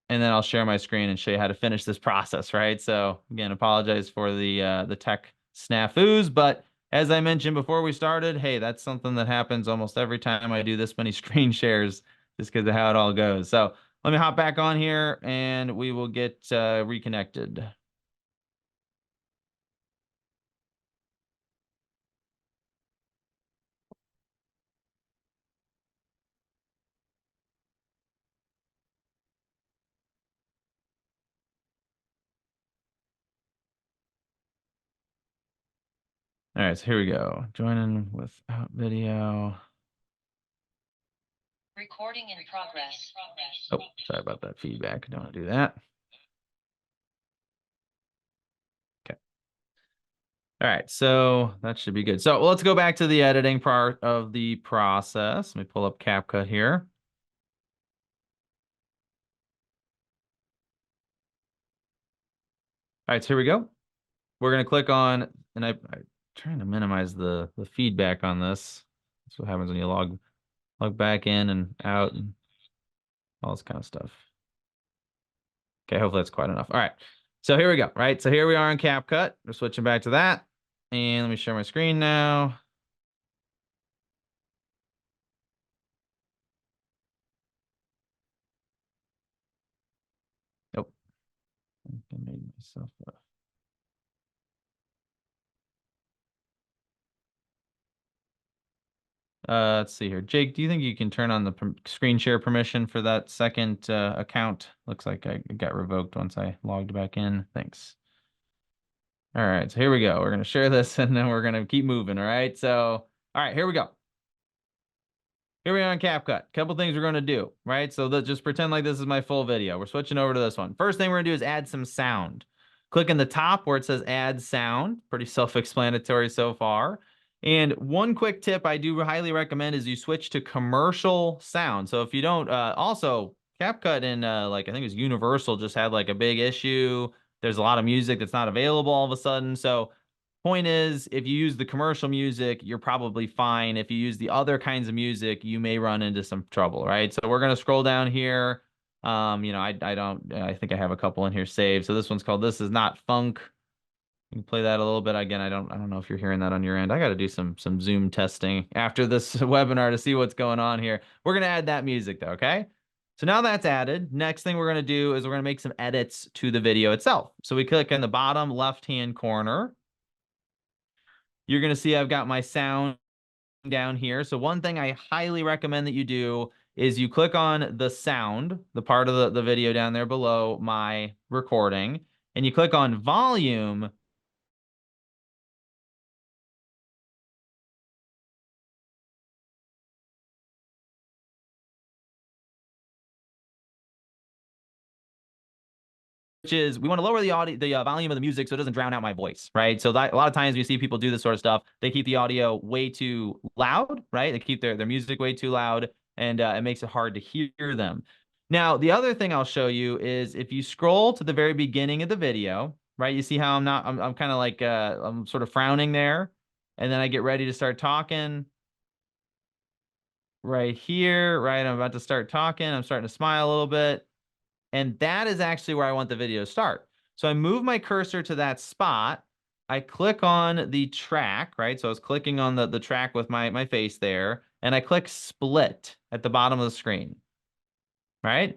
And then I'll share my screen and show you how to finish this process, right? So again, apologize for the tech snafus, but as I mentioned before we started, hey, that's something that happens almost every time I do this many screen shares, just because of how it all goes. So let me hop back on here and we will get reconnected. All right, so here we go. Joining without video. Recording in progress. Oh, sorry about that feedback. I don't want to do that. Okay. All right, so that should be good. So let's go back to the editing part of the process. Let me pull up CapCut here. All right, so here we go. We're going to click on, and I'm trying to minimize the feedback on this. That's what happens when you log back in and out and all this kind of stuff. Okay, hopefully that's quite enough. All right, so here we go, right? So here we are in CapCut. We're switching back to that. And let me share my screen now. Nope. I made myself up. Let's see here. Jake, do you think you can turn on the screen share permission for that second account? Looks like I got revoked once I logged back in. Thanks. All right, so here we go. We're going to share this and then we're going to keep moving. All right, so, all right, here we go. Here we are on CapCut. Couple things we're going to do, right? So just pretend like this is my full video. We're switching over to this one. First thing we're going to do is add some sound. Click in the top where it says add sound. Pretty self-explanatory so far. And one quick tip I do highly recommend is you switch to commercial sound. So if you don't, also CapCut and like I think it was Universal just had like a big issue. There's a lot of music that's not available all of a sudden. So point is, if you use the commercial music, you're probably fine. If you use the other kinds of music, you may run into some trouble, right? So we're going to scroll down here. You know, I think I have a couple in here saved. So this one's called This Is Not Funk. You can play that a little bit. Again, I don't know if you're hearing that on your end. I got to do some Zoom testing after this webinar to see what's going on here. We're going to add that music though, okay? So now that's added. Next thing we're going to do is we're going to make some edits to the video itself. So we click in the bottom left-hand corner. You're going to see I've got my sound down here. So one thing I highly recommend that you do is you click on the sound, the part of the video down there below my recording, and you click on volume. Which is we want to lower the audio, the volume of the music so it doesn't drown out my voice, right? So that, a lot of times you see people do this sort of stuff. They keep the audio way too loud, right? They keep their music way too loud, and it makes it hard to hear them. Now, the other thing I'll show you is if you scroll to the very beginning of the video, right? You see how I'm kind of like, I'm sort of frowning there. And then I get ready to start talking right here, right? I'm about to start talking. I'm starting to smile a little bit. And that is actually where I want the video to start. So I move my cursor to that spot. I click on the track, right? So I was clicking on the track with my face there. And I click split at the bottom of the screen, right?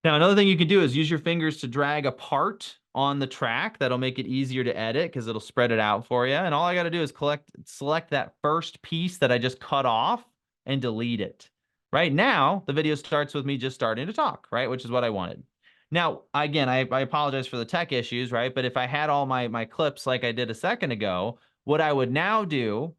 Now, another thing you can do is use your fingers to drag a part on the track. That'll make it easier to edit because it'll spread it out for you. And all I got to do is select that first piece that I just cut off and delete it. Right now, the video starts with me just starting to talk, right? Which is what I wanted. Now, again, I apologize for the tech issues, right? But if I had all my clips like I did a second ago, what I would now do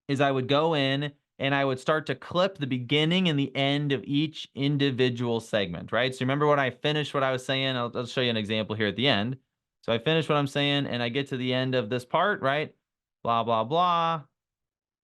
is I would go in and I would start to clip the beginning and the end of each individual segment, right? So remember when I finished what I was saying, I'll show you an example here at the end. So I finish what I'm saying and I get to the end of this part, right? Blah, blah, blah.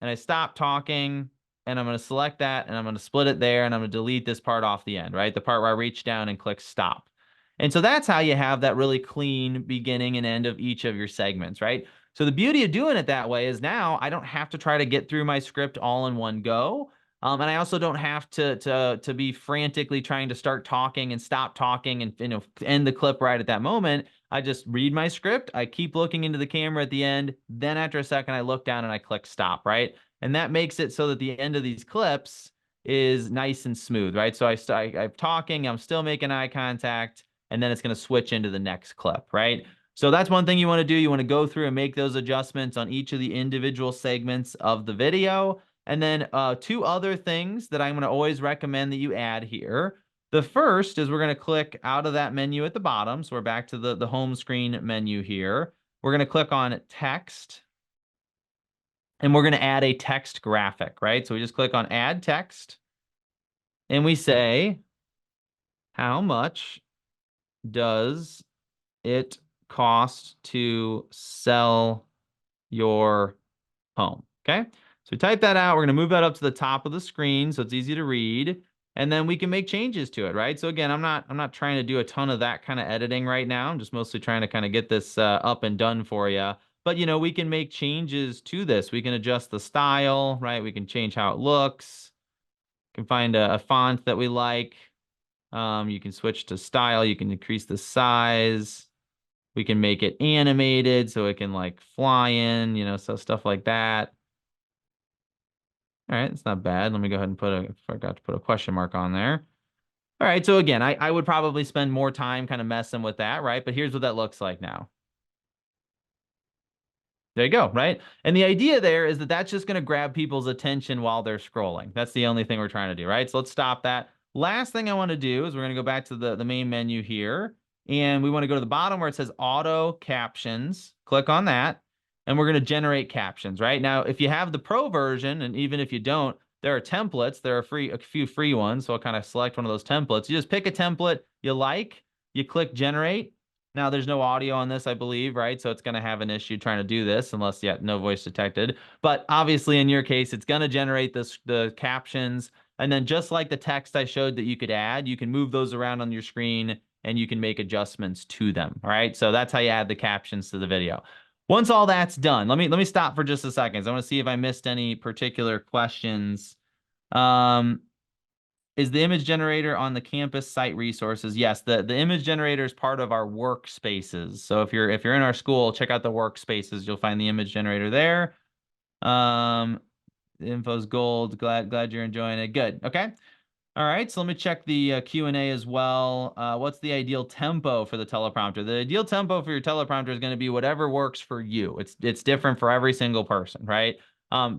And I stop talking and I'm going to select that and I'm going to split it there and I'm going to delete this part off the end, right? The part where I reach down and click stop. And so that's how you have that really clean beginning and end of each of your segments, right? So the beauty of doing it that way is now I don't have to try to get through my script all in one go. And I also don't have to be frantically trying to start talking and stop talking and end the clip right at that moment. I just read my script. I keep looking into the camera at the end. Then after a second, I look down and I click stop, right? And that makes it so that the end of these clips is nice and smooth, right? So I'm talking, I'm still making eye contact, and then it's going to switch into the next clip, right? So that's one thing you want to do. You want to go through and make those adjustments on each of the individual segments of the video. And then two other things that I'm going to always recommend that you add here. The first is we're going to click out of that menu at the bottom. So we're back to the home screen menu here. We're going to click on text. And we're going to add a text graphic, right? So we just click on add text. And we say, how much does it cost to sell your home? Okay. So we type that out. We're going to move that up to the top of the screen so it's easy to read. And then we can make changes to it, right? So again, I'm not trying to do a ton of that kind of editing right now. I'm just mostly trying to kind of get this up and done for you. But, we can make changes to this. We can adjust the style, right? We can change how it looks. You can find a font that we like. You can switch to style. You can increase the size. We can make it animated so it can like fly in, so stuff like that. All right, it's not bad. Let me go ahead and forgot to put a question mark on there. All right, so again, I would probably spend more time kind of messing with that, right? But here's what that looks like now. There you go, right? And the idea there is that that's just going to grab people's attention while they're scrolling. That's the only thing we're trying to do, right? So let's stop that. Last thing I want to do is we're going to go back to the main menu here. And we want to go to the bottom where it says auto captions. Click on that. And we're going to generate captions, right? Now, if you have the pro version, and even if you don't, there are templates. There are a few free ones. So I'll kind of select one of those templates. You just pick a template you like. You click generate. Now, there's no audio on this, I believe, right? So it's going to have an issue trying to do this unless, no voice detected. But obviously, in your case, it's going to generate the captions. And then just like the text I showed that you could add, you can move those around on your screen and you can make adjustments to them, all right? So that's how you add the captions to the video. Once all that's done, let me stop for just a second. I want to see if I missed any particular questions. Is the image generator on the campus site resources? Yes, the image generator is part of our workspaces. So if you're in our school, check out the workspaces. You'll find the image generator there. The info's gold. Glad you're enjoying it. Good. Okay. All right. So let me check the Q&A as well. What's the ideal tempo for the teleprompter? The ideal tempo for your teleprompter is going to be whatever works for you. It's different for every single person, right?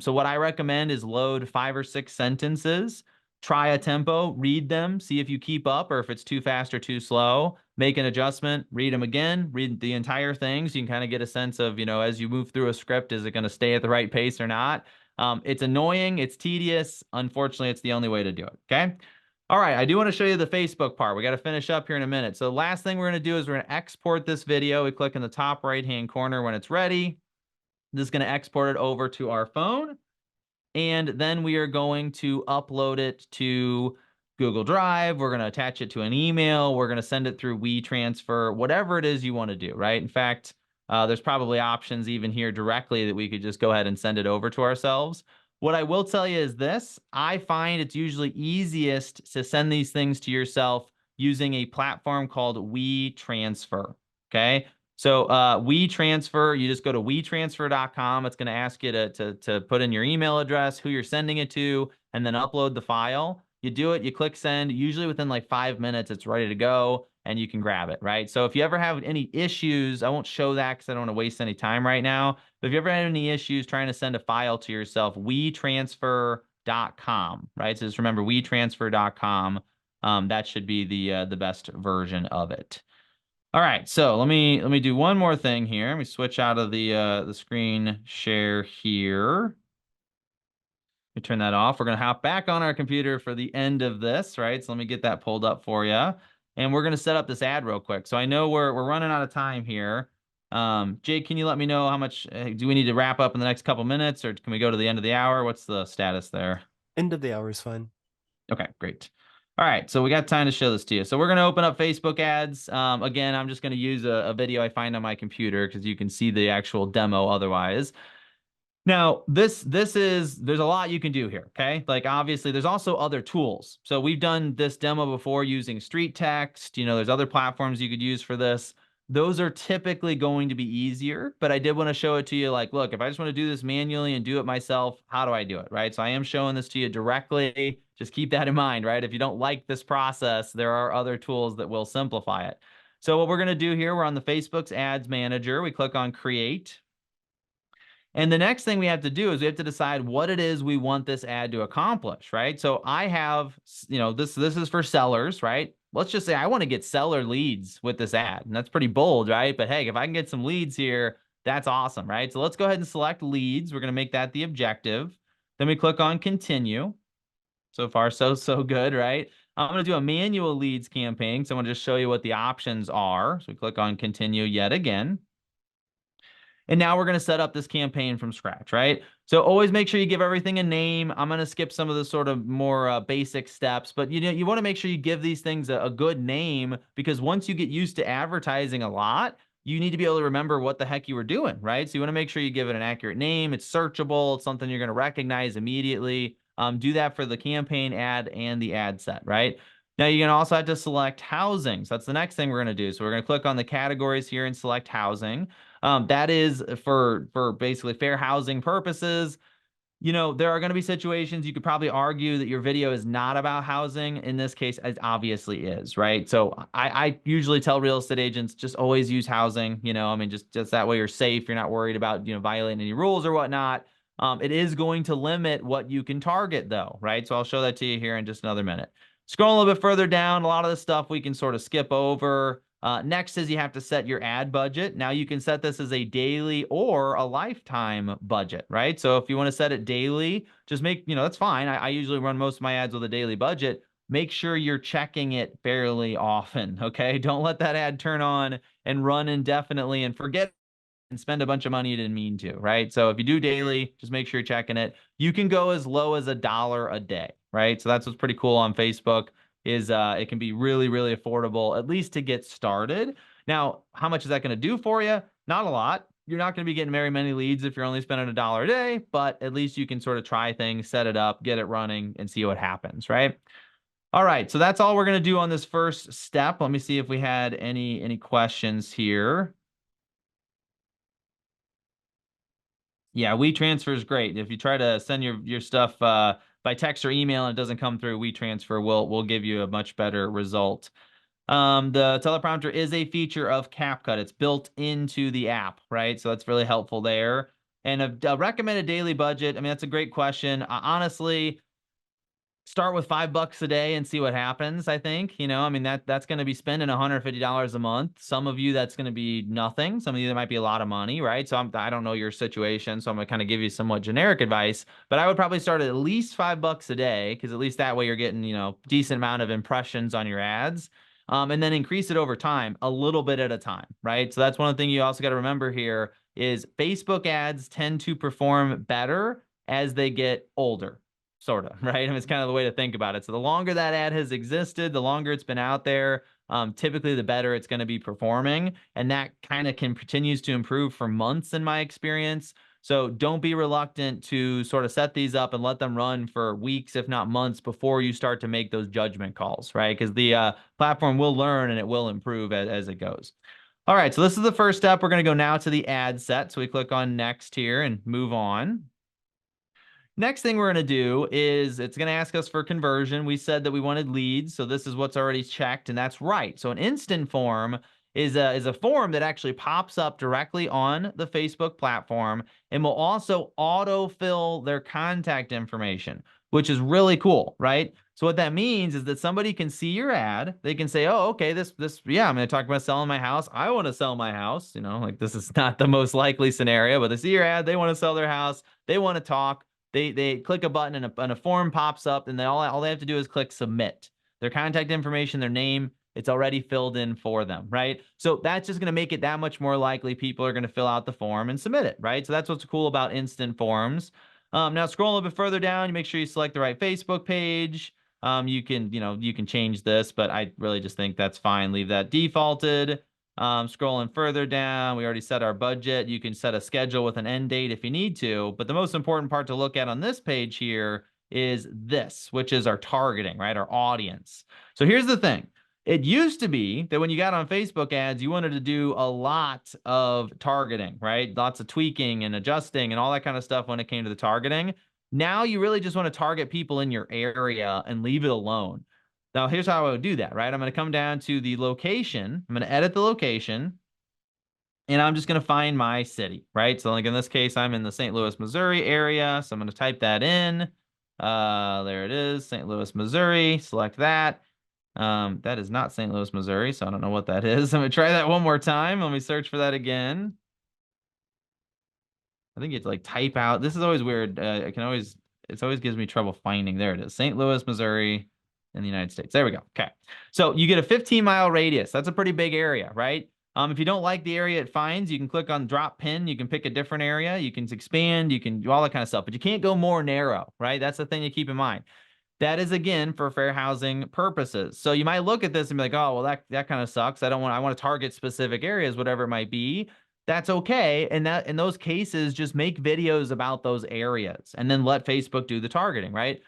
So what I recommend is load 5 or 6 sentences. Try a tempo, read them, see if you keep up or if it's too fast or too slow. Make an adjustment, read them again, read the entire thing so you can kind of get a sense of, as you move through a script, is it going to stay at the right pace or not? It's annoying, it's tedious. Unfortunately, it's the only way to do it, okay? All right, I do want to show you the Facebook part. We got to finish up here in a minute. So the last thing we're going to do is we're going to export this video. We click in the top right-hand corner when it's ready. This is going to export it over to our phone. And then we are going to upload it to Google Drive. We're going to attach it to an email. We're going to send it through WeTransfer, whatever it is you want to do, right? In fact, there's probably options even here directly that we could just go ahead and send it over to ourselves. What I will tell you is this. I find it's usually easiest to send these things to yourself using a platform called WeTransfer, okay? So WeTransfer, you just go to WeTransfer.com. It's going to ask you to put in your email address, who you're sending it to, and then upload the file. You do it, you click send. Usually within like 5 minutes, it's ready to go, and you can grab it, right? So if you ever have any issues, I won't show that because I don't want to waste any time right now. But if you ever had any issues trying to send a file to yourself, WeTransfer.com WeTransfer.com, right? So just remember WeTransfer.com. That should be the best version of it. All right, so let me do one more thing here. Let me switch out of the screen share here. Let me turn that off. We're gonna hop back on our computer for the end of this, right? So let me get that pulled up for you. And we're gonna set up this ad real quick. So I know we're running out of time here. Jake, can you let me know how much do we need to wrap up in the next couple minutes, or can we go to the end of the hour? What's the status there? End of the hour is fine. Okay, great. All right, so we got time to show this to you. So we're going to open up Facebook ads. Again, I'm just going to use a video I find on my computer because you can see the actual demo otherwise. Now, there's a lot you can do here, okay? Like, obviously, there's also other tools. So we've done this demo before using street text. You know, there's other platforms you could use for this. Those are typically going to be easier, but I did want to show it to you like, look, if I just want to do this manually and do it myself, how do I do it, right? So I am showing this to you directly. Just keep that in mind, right? If you don't like this process, there are other tools that will simplify it. So what we're going to do here, we're on the Facebook's Ads Manager. We click on Create. And the next thing we have to do is we have to decide what it is we want this ad to accomplish, right? So I have, you know, this is for sellers, right? Let's just say I want to get seller leads with this ad. And that's pretty bold, right? But hey, if I can get some leads here, that's awesome, right? So let's go ahead and select leads. We're going to make that the objective. Then we click on continue. So far, so good, right? I'm going to do a manual leads campaign. So I'm going to just show you what the options are. So we click on continue yet again. And now we're going to set up this campaign from scratch, right? So always make sure you give everything a name. I'm going to skip some of the sort of more basic steps, but you want to make sure you give these things a good name, because once you get used to advertising a lot, you need to be able to remember what the heck you were doing, right? So you want to make sure you give it an accurate name. It's searchable. It's something you're going to recognize immediately. Do that for the campaign ad and the ad set, right? Now you're going to also have to select housing. So that's the next thing we're going to do. So we're going to click on the categories here and select housing. That is for basically fair housing purposes. You know, there are going to be situations you could probably argue that your video is not about housing. In this case, it obviously is, right? So I usually tell real estate agents, just always use housing. You know, I mean, just that way you're safe. You're not worried about, you know, violating any rules or whatnot. It is going to limit what you can target though, right? So I'll show that to you here in just another minute. Scroll a little bit further down, a lot of the stuff we can sort of skip over. Next is you have to set your ad budget. Now you can set this as a daily or a lifetime budget, right? So if you want to set it daily, just make, you know, that's fine. I usually run most of my ads with a daily budget. Make sure you're checking it fairly often, okay? Don't let that ad turn on and run indefinitely and forget and spend a bunch of money you didn't mean to, right? So if you do daily, just make sure you're checking it. You can go as low as $1 a day, right? So that's what's pretty cool on Facebook is it can be really, really affordable, at least to get started. Now, how much is that going to do for you? Not a lot. You're not going to be getting very many leads if you're only spending $1 a day, but at least you can sort of try things, set it up, get it running, and see what happens, right? All right, so that's all we're going to do on this first step. Let me see if we had any questions here. Yeah, WeTransfer is great. If you try to send your stuff by text or email and it doesn't come through, WeTransfer will give you a much better result. The teleprompter is a feature of CapCut. It's built into the app, right? So that's really helpful there. And a recommended daily budget, I mean, that's a great question. Honestly, start with $5 a day and see what happens. I think, you know, I mean, that's going to be spending $150 a month. Some of you, that's going to be nothing. Some of you, that might be a lot of money, right? So I don't know your situation, so I'm going to kind of give you somewhat generic advice, but I would probably start at least $5 a day, because at least that way you're getting, you know, decent amount of impressions on your ads. And then increase it over time, a little bit at a time, right? So that's one thing you also got to remember here is Facebook ads tend to perform better as they get older. Sort of, right? I mean, it's kind of the way to think about it. So the longer that ad has existed, the longer it's been out there, typically the better it's going to be performing. And that kind of continues to improve for months in my experience. So don't be reluctant to sort of set these up and let them run for weeks, if not months, before you start to make those judgment calls, right? Because the platform will learn and it will improve as it goes. All right, so this is the first step. We're going to go now to the ad set. So we click on next here and move on. Next thing we're going to do is it's going to ask us for conversion. We said that we wanted leads, so this is what's already checked, and that's right. So an instant form is a form that actually pops up directly on the Facebook platform and will also autofill their contact information. which is really cool, right? So what that means is that somebody can see your ad. They can say, oh, okay, yeah, I'm going to talk about selling my house. I want to sell my house. You know, like this is not the most likely scenario, but they see your ad. They want to sell their house. They want to talk. They click a button and a form pops up, and all they have to do is click submit. Their contact information, their name, it's already filled in for them, right? So that's just going to make it that much more likely people are going to fill out the form and submit it, right? So that's what's cool about instant forms. Now scroll a little bit further down, you make sure you select the right Facebook page. You can change this, but I really just think that's fine. Leave that defaulted. Scrolling further down, we already set our budget. You can set a schedule with an end date if you need to, but the most important part to look at on this page here is this, which is our targeting, right? Our audience. So here's the thing. It used to be that when you got on Facebook ads, you wanted to do a lot of targeting, right? Lots of tweaking and adjusting and all that kind of stuff when it came to the targeting. Now you really just want to target people in your area and leave it alone. Now, here's how I would do that, right? I'm going to come down to the location. I'm going to edit the location. And I'm just going to find my city, right? So like in this case, I'm in the St. Louis, Missouri area. So I'm going to type that in. There it is, St. Louis, Missouri. Select that. That is not St. Louis, Missouri, so I don't know what that is. I'm going to try that one more time. Let me search for that again. I think you have to like type out. This is always weird. It always gives me trouble finding. There it is. St. Louis, Missouri in the United States. There we go. Okay. So you get a 15-mile radius. That's a pretty big area, right? If you don't like the area it finds, you can click on drop pin. You can pick a different area. You can expand. You can do all that kind of stuff, but you can't go more narrow, right? That's the thing to keep in mind. That is, again, for fair housing purposes. So you might look at this and be like, oh, well, that kind of sucks. I want to target specific areas, whatever it might be. That's okay. And that in those cases, just make videos about those areas and then let Facebook do the targeting, right?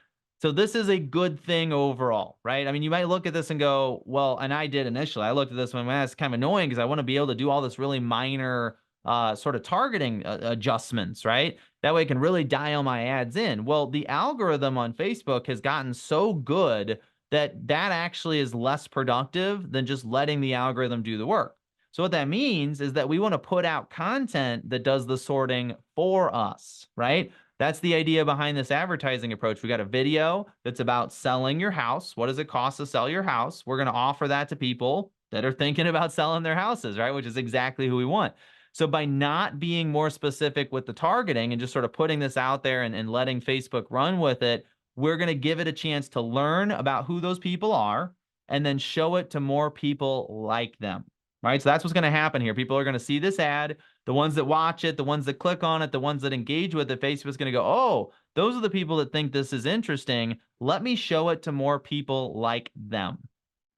So this is a good thing overall, right? I mean, you might look at this and go, well, and I did initially. I looked at this one, man, that's kind of annoying because I want to be able to do all this really minor sort of targeting adjustments, right? That way I can really dial my ads in. Well, the algorithm on Facebook has gotten so good that actually is less productive than just letting the algorithm do the work. So what that means is that we want to put out content that does the sorting for us, right? That's the idea behind this advertising approach. We got a video that's about selling your house. What does it cost to sell your house? We're going to offer that to people that are thinking about selling their houses, right? Which is exactly who we want. So by not being more specific with the targeting and just sort of putting this out there and letting Facebook run with it, we're going to give it a chance to learn about who those people are and then show it to more people like them, right? So that's what's going to happen here. People are going to see this ad. The ones that watch it, the ones that click on it, the ones that engage with it, Facebook's going to go, oh, those are the people that think this is interesting. Let me show it to more people like them,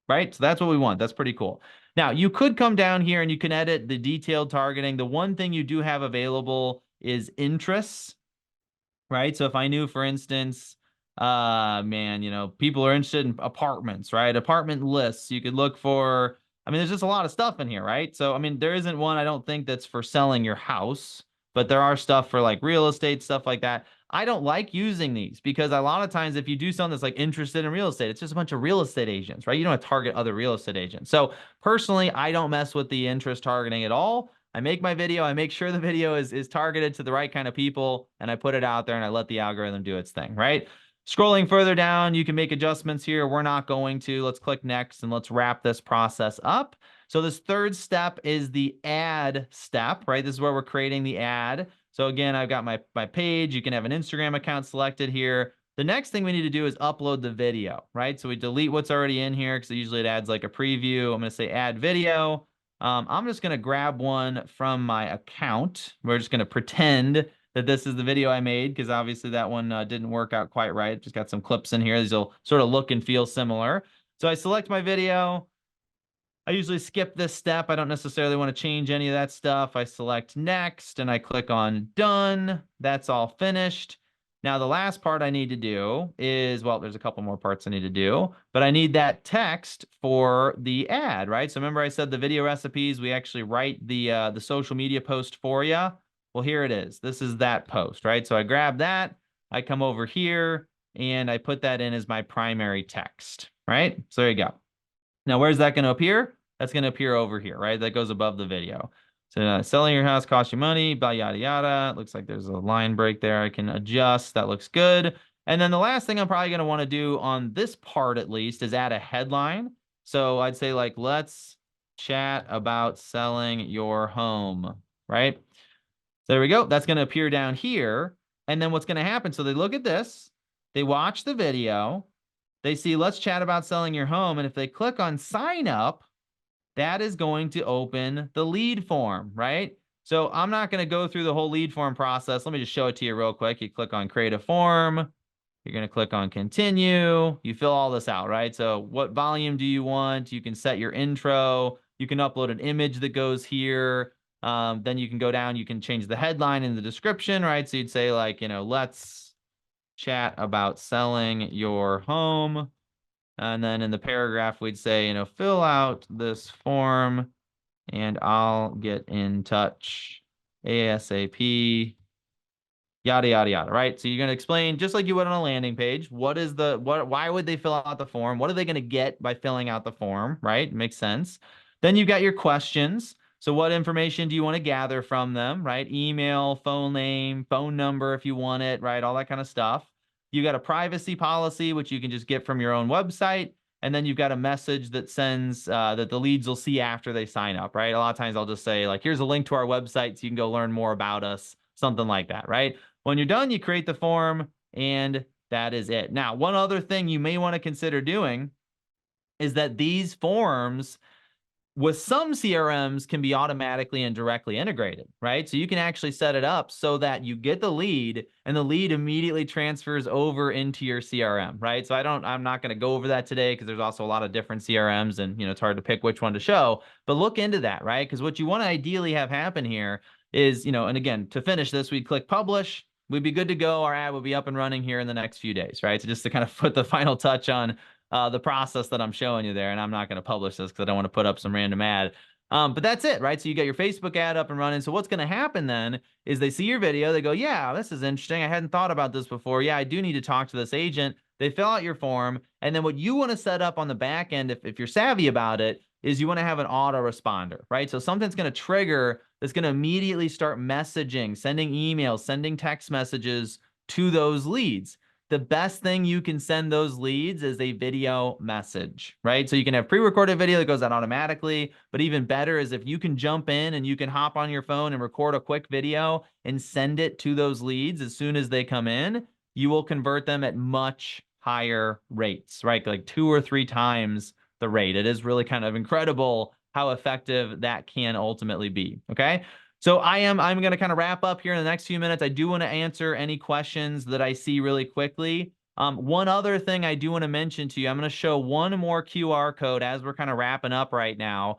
right? So that's what we want. That's pretty cool. Now, you could come down here and you can edit the detailed targeting. The one thing you do have available is interests, right? So if I knew, for instance, people are interested in apartments, right? Apartment lists. You could look for, there's just a lot of stuff in here, right? So, there isn't one, I don't think, that's for selling your house, but there are stuff for like real estate, stuff like that. I don't like using these because a lot of times if you do something that's like interested in real estate, it's just a bunch of real estate agents, right? You don't want to target other real estate agents. So personally, I don't mess with the interest targeting at all. I make my video, I make sure the video is targeted to the right kind of people, and I put it out there and I let the algorithm do its thing, right? Scrolling further down, you can make adjustments here. We're not going to. Let's click next and let's wrap this process up. So this third step is the ad step, right? This is where we're creating the ad. So again, I've got my page. You can have an Instagram account selected here. The next thing we need to do is upload the video, right? So we delete what's already in here because usually it adds like a preview. I'm going to say add video. I'm just going to grab one from my account. We're just going to pretend that this is the video I made because obviously that one didn't work out quite right. Just got some clips in here. These will sort of look and feel similar. So I select my video. I usually skip this step. I don't necessarily want to change any of that stuff. I select next and I click on done. That's all finished. Now, the last part I need to do is, well, there's a couple more parts I need to do, but I need that text for the ad, right? So remember I said the video recipes, we actually write the social media post for you. Well, here it is. This is that post, right? So I grab that, I come over here, and I put that in as my primary text, right? So there you go. Now, where's that going to appear? That's going to appear over here, right? That goes above the video. So selling your house costs you money, blah, yada, yada. It looks like there's a line break there I can adjust. That looks good. And then the last thing I'm probably going to want to do on this part, at least, is add a headline. So I'd say like, let's chat about selling your home, right? So there we go. That's going to appear down here. And then what's going to happen? So they look at this, they watch the video, they see, let's chat about selling your home. And if they click on sign up, that is going to open the lead form, right? So I'm not going to go through the whole lead form process. Let me just show it to you real quick. You click on create a form. You're going to click on continue. You fill all this out, right? So what volume do you want? You can set your intro. You can upload an image that goes here. Then you can go down. You can change the headline and the description, right? So you'd say like, let's chat about selling your home. And then in the paragraph, we'd say, fill out this form and I'll get in touch ASAP, yada, yada, yada, right? So you're going to explain, just like you would on a landing page, why would they fill out the form? What are they going to get by filling out the form, right? Makes sense. Then you've got your questions. So what information do you want to gather from them, right? Email, phone name, phone number if you want it, right? All that kind of stuff. You got a privacy policy, which you can just get from your own website. And then you've got a message that sends that the leads will see after they sign up, right? A lot of times I'll just say like, here's a link to our website so you can go learn more about us, something like that, right? When you're done, you create the form and that is it. Now, one other thing you may want to consider doing is that these forms with some CRMs can be automatically and directly integrated, right? So you can actually set it up so that you get the lead and the lead immediately transfers over into your CRM, right? So I'm not going to go over that today because there's also a lot of different CRMs and, it's hard to pick which one to show, but look into that, right? Because what you want to ideally have happen here is, and again, to finish this, we'd click publish. We'd be good to go. Our ad will be up and running here in the next few days, right? So just to kind of put the final touch on the process that I'm showing you there, and I'm not going to publish this because I don't want to put up some random ad. But that's it, right? So you got your Facebook ad up and running. So what's going to happen then is they see your video. They go, yeah, this is interesting. I hadn't thought about this before. Yeah, I do need to talk to this agent. They fill out your form. And then what you want to set up on the back end, if you're savvy about it, is you want to have an autoresponder, right? So something's going to trigger that's going to immediately start messaging, sending emails, sending text messages to those leads. The best thing you can send those leads is a video message, right? So you can have pre-recorded video that goes out automatically, but even better is if you can jump in and you can hop on your phone and record a quick video and send it to those leads as soon as they come in, you will convert them at much higher rates, right? Like 2 or 3 times the rate. It is really kind of incredible how effective that can ultimately be, okay? So I'm going to kind of wrap up here in the next few minutes. I do want to answer any questions that I see really quickly. One other thing I do want to mention to you, I'm going to show one more QR code as we're kind of wrapping up right now.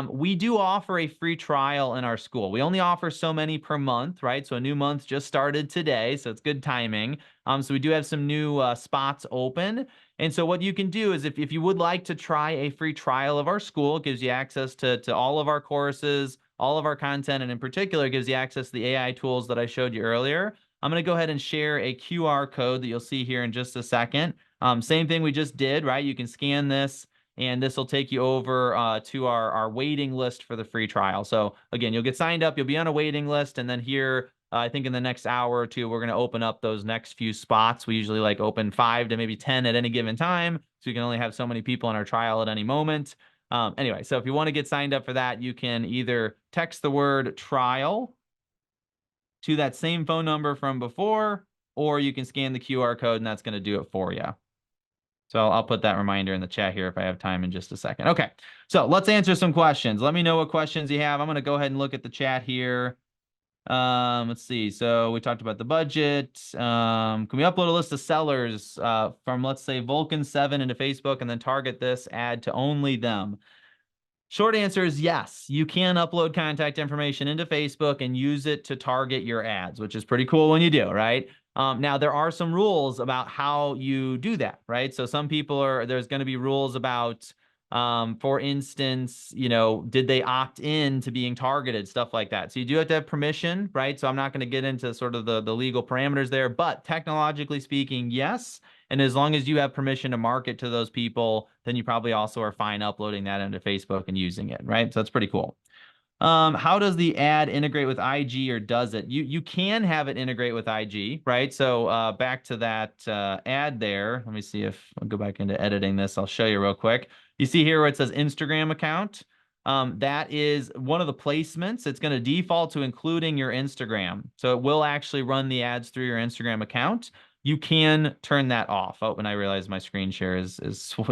We do offer a free trial in our school. We only offer so many per month, right? So a new month just started today, so it's good timing. So we do have some new spots open. And so what you can do is if you would like to try a free trial of our school, it gives you access to all of our courses, all of our content, and in particular gives you access to the AI tools that I showed you earlier. I'm going to go ahead and share a QR code that you'll see here in just a second. Same thing we just did, right? You can scan this, and this will take you over to our waiting list for the free trial. So again, you'll get signed up, you'll be on a waiting list, and then here, I think in the next hour or two, we're going to open up those next few spots. We usually like open 5 to maybe 10 at any given time, so you can only have so many people in our trial at any moment. Anyway, so if you want to get signed up for that, you can either text the word trial to that same phone number from before, or you can scan the QR code and that's going to do it for you. So I'll put that reminder in the chat here if I have time in just a second. Okay, so let's answer some questions. Let me know what questions you have. I'm going to go ahead and look at the chat here. Let's see. So we talked about the budget. Can we upload a list of sellers from, let's say, Vulcan 7 into Facebook and then target this ad to only them? Short answer is yes. You can upload contact information into Facebook and use it to target your ads, which is pretty cool when you do, right? Now, there are some rules about how you do that, right? So some people there's going to be rules about, for instance, did they opt in to being targeted, stuff like that. So you do have to have permission, right? So I'm not going to get into sort of the legal parameters there, but technologically speaking, yes. And as long as you have permission to market to those people, then you probably also are fine uploading that into Facebook and using it, right? So that's pretty cool. How does the ad integrate with IG, or does it? You can have it integrate with IG, right? So back to that ad there. Let me see if I'll go back into editing this. I'll show you real quick. You see here where it says Instagram account. That is one of the placements. It's going to default to including your Instagram. So it will actually run the ads through your Instagram account. You can turn that off. Oh, and I realize my screen share is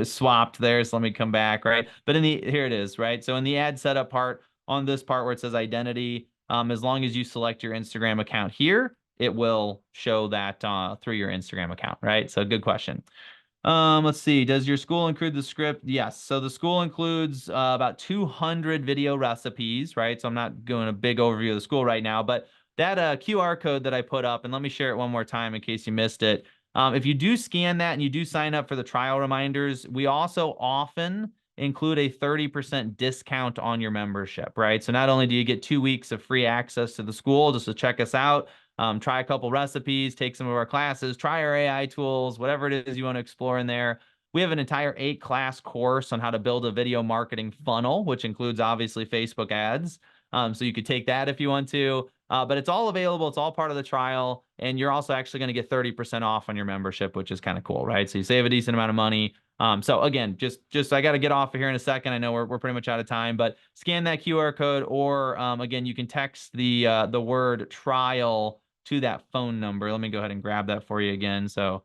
swapped there. So let me come back, right? But here it is, right? So in the ad setup part, on this part where it says identity, as long as you select your Instagram account here, it will show that through your Instagram account, right? So good question. Let's see. Does your school include the script? Yes. So the school includes about 200 video recipes, right? So I'm not going a big overview of the school right now, but that QR code that I put up, and let me share it one more time in case you missed it. If you do scan that and you do sign up for the trial reminders, we also often include a 30% discount on your membership, right? So not only do you get 2 weeks of free access to the school just to check us out, try a couple recipes, take some of our classes, try our AI tools, whatever it is you want to explore in there. We have an entire 8-class course on how to build a video marketing funnel, which includes obviously Facebook ads. So you could take that if you want to, but it's all available. It's all part of the trial. And you're also actually going to get 30% off on your membership, which is kind of cool, right? So you save a decent amount of money. So again, just I got to get off of here in a second. I know we're pretty much out of time, but scan that QR code, or again, you can text the word trial to that phone number. Let me go ahead and grab that for you again. So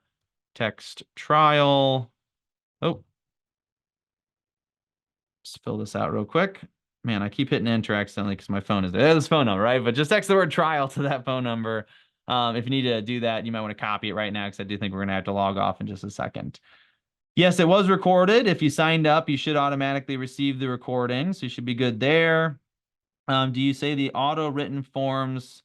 text trial. Oh, just fill this out real quick. Man, I keep hitting enter accidentally because my phone is there. There's phone number, right? But just text the word trial to that phone number. If you need to do that, you might want to copy it right now because I do think we're going to have to log off in just a second. Yes, it was recorded. If you signed up, you should automatically receive the recording, so you should be good there. Do you say the auto-written forms?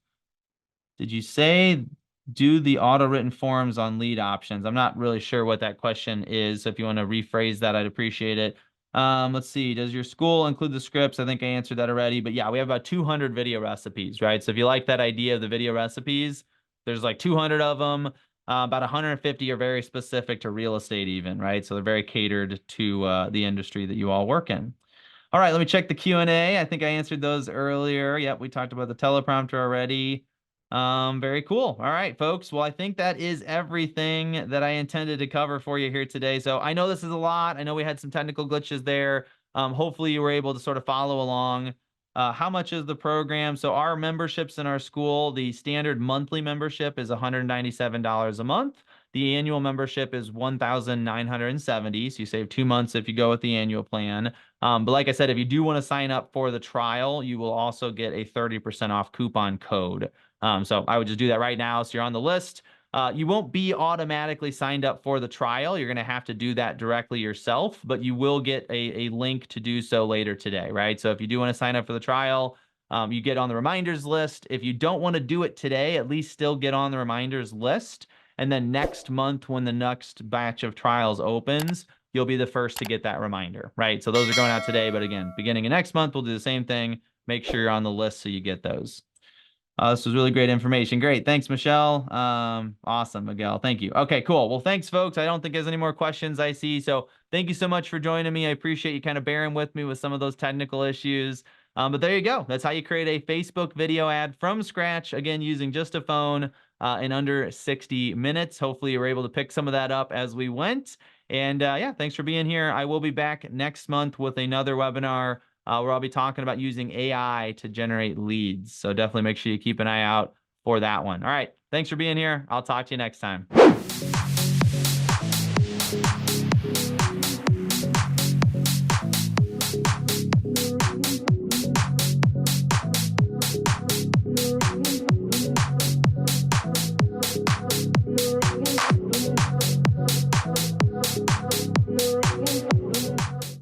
Did you say do the auto-written forms on lead options? I'm not really sure what that question is. So if you want to rephrase that, I'd appreciate it. Let's see. Does your school include the scripts? I think I answered that already. But yeah, we have about 200 video recipes, right? So if you like that idea of the video recipes, there's like 200 of them. About 150 are very specific to real estate even, right? So they're very catered to the industry that you all work in. All right, let me check the Q&A. I think I answered those earlier. Yep, we talked about the teleprompter already. Very cool. All right, folks. Well, I think that is everything that I intended to cover for you here today. So I know this is a lot. I know we had some technical glitches there. Hopefully you were able to sort of follow along. How much is the program? So our memberships in our school, the standard monthly membership is $197 a month. The annual membership is $1,970. So you save 2 months if you go with the annual plan. But like I said, if you do want to sign up for the trial, you will also get a 30% off coupon code. So I would just do that right now. So you're on the list. You won't be automatically signed up for the trial. You're going to have to do that directly yourself, but you will get a link to do so later today, right? So if you do want to sign up for the trial, you get on the reminders list. If you don't want to do it today, at least still get on the reminders list. And then next month, when the next batch of trials opens, you'll be the first to get that reminder, right? So those are going out today. But again, beginning of next month, we'll do the same thing. Make sure you're on the list so you get those. This was really great information. Great. Thanks, Michelle. Awesome, Miguel. Thank you. Okay, cool. Well, thanks, folks. I don't think there's any more questions I see. So thank you so much for joining me. I appreciate you kind of bearing with me with some of those technical issues. But there you go. That's how you create a Facebook video ad from scratch, again, using just a phone in under 60 minutes. Hopefully you were able to pick some of that up as we went. And yeah, thanks for being here. I will be back next month with another webinar where I'll be talking about using AI to generate leads. So definitely make sure you keep an eye out for that one. All right. Thanks for being here. I'll talk to you next time.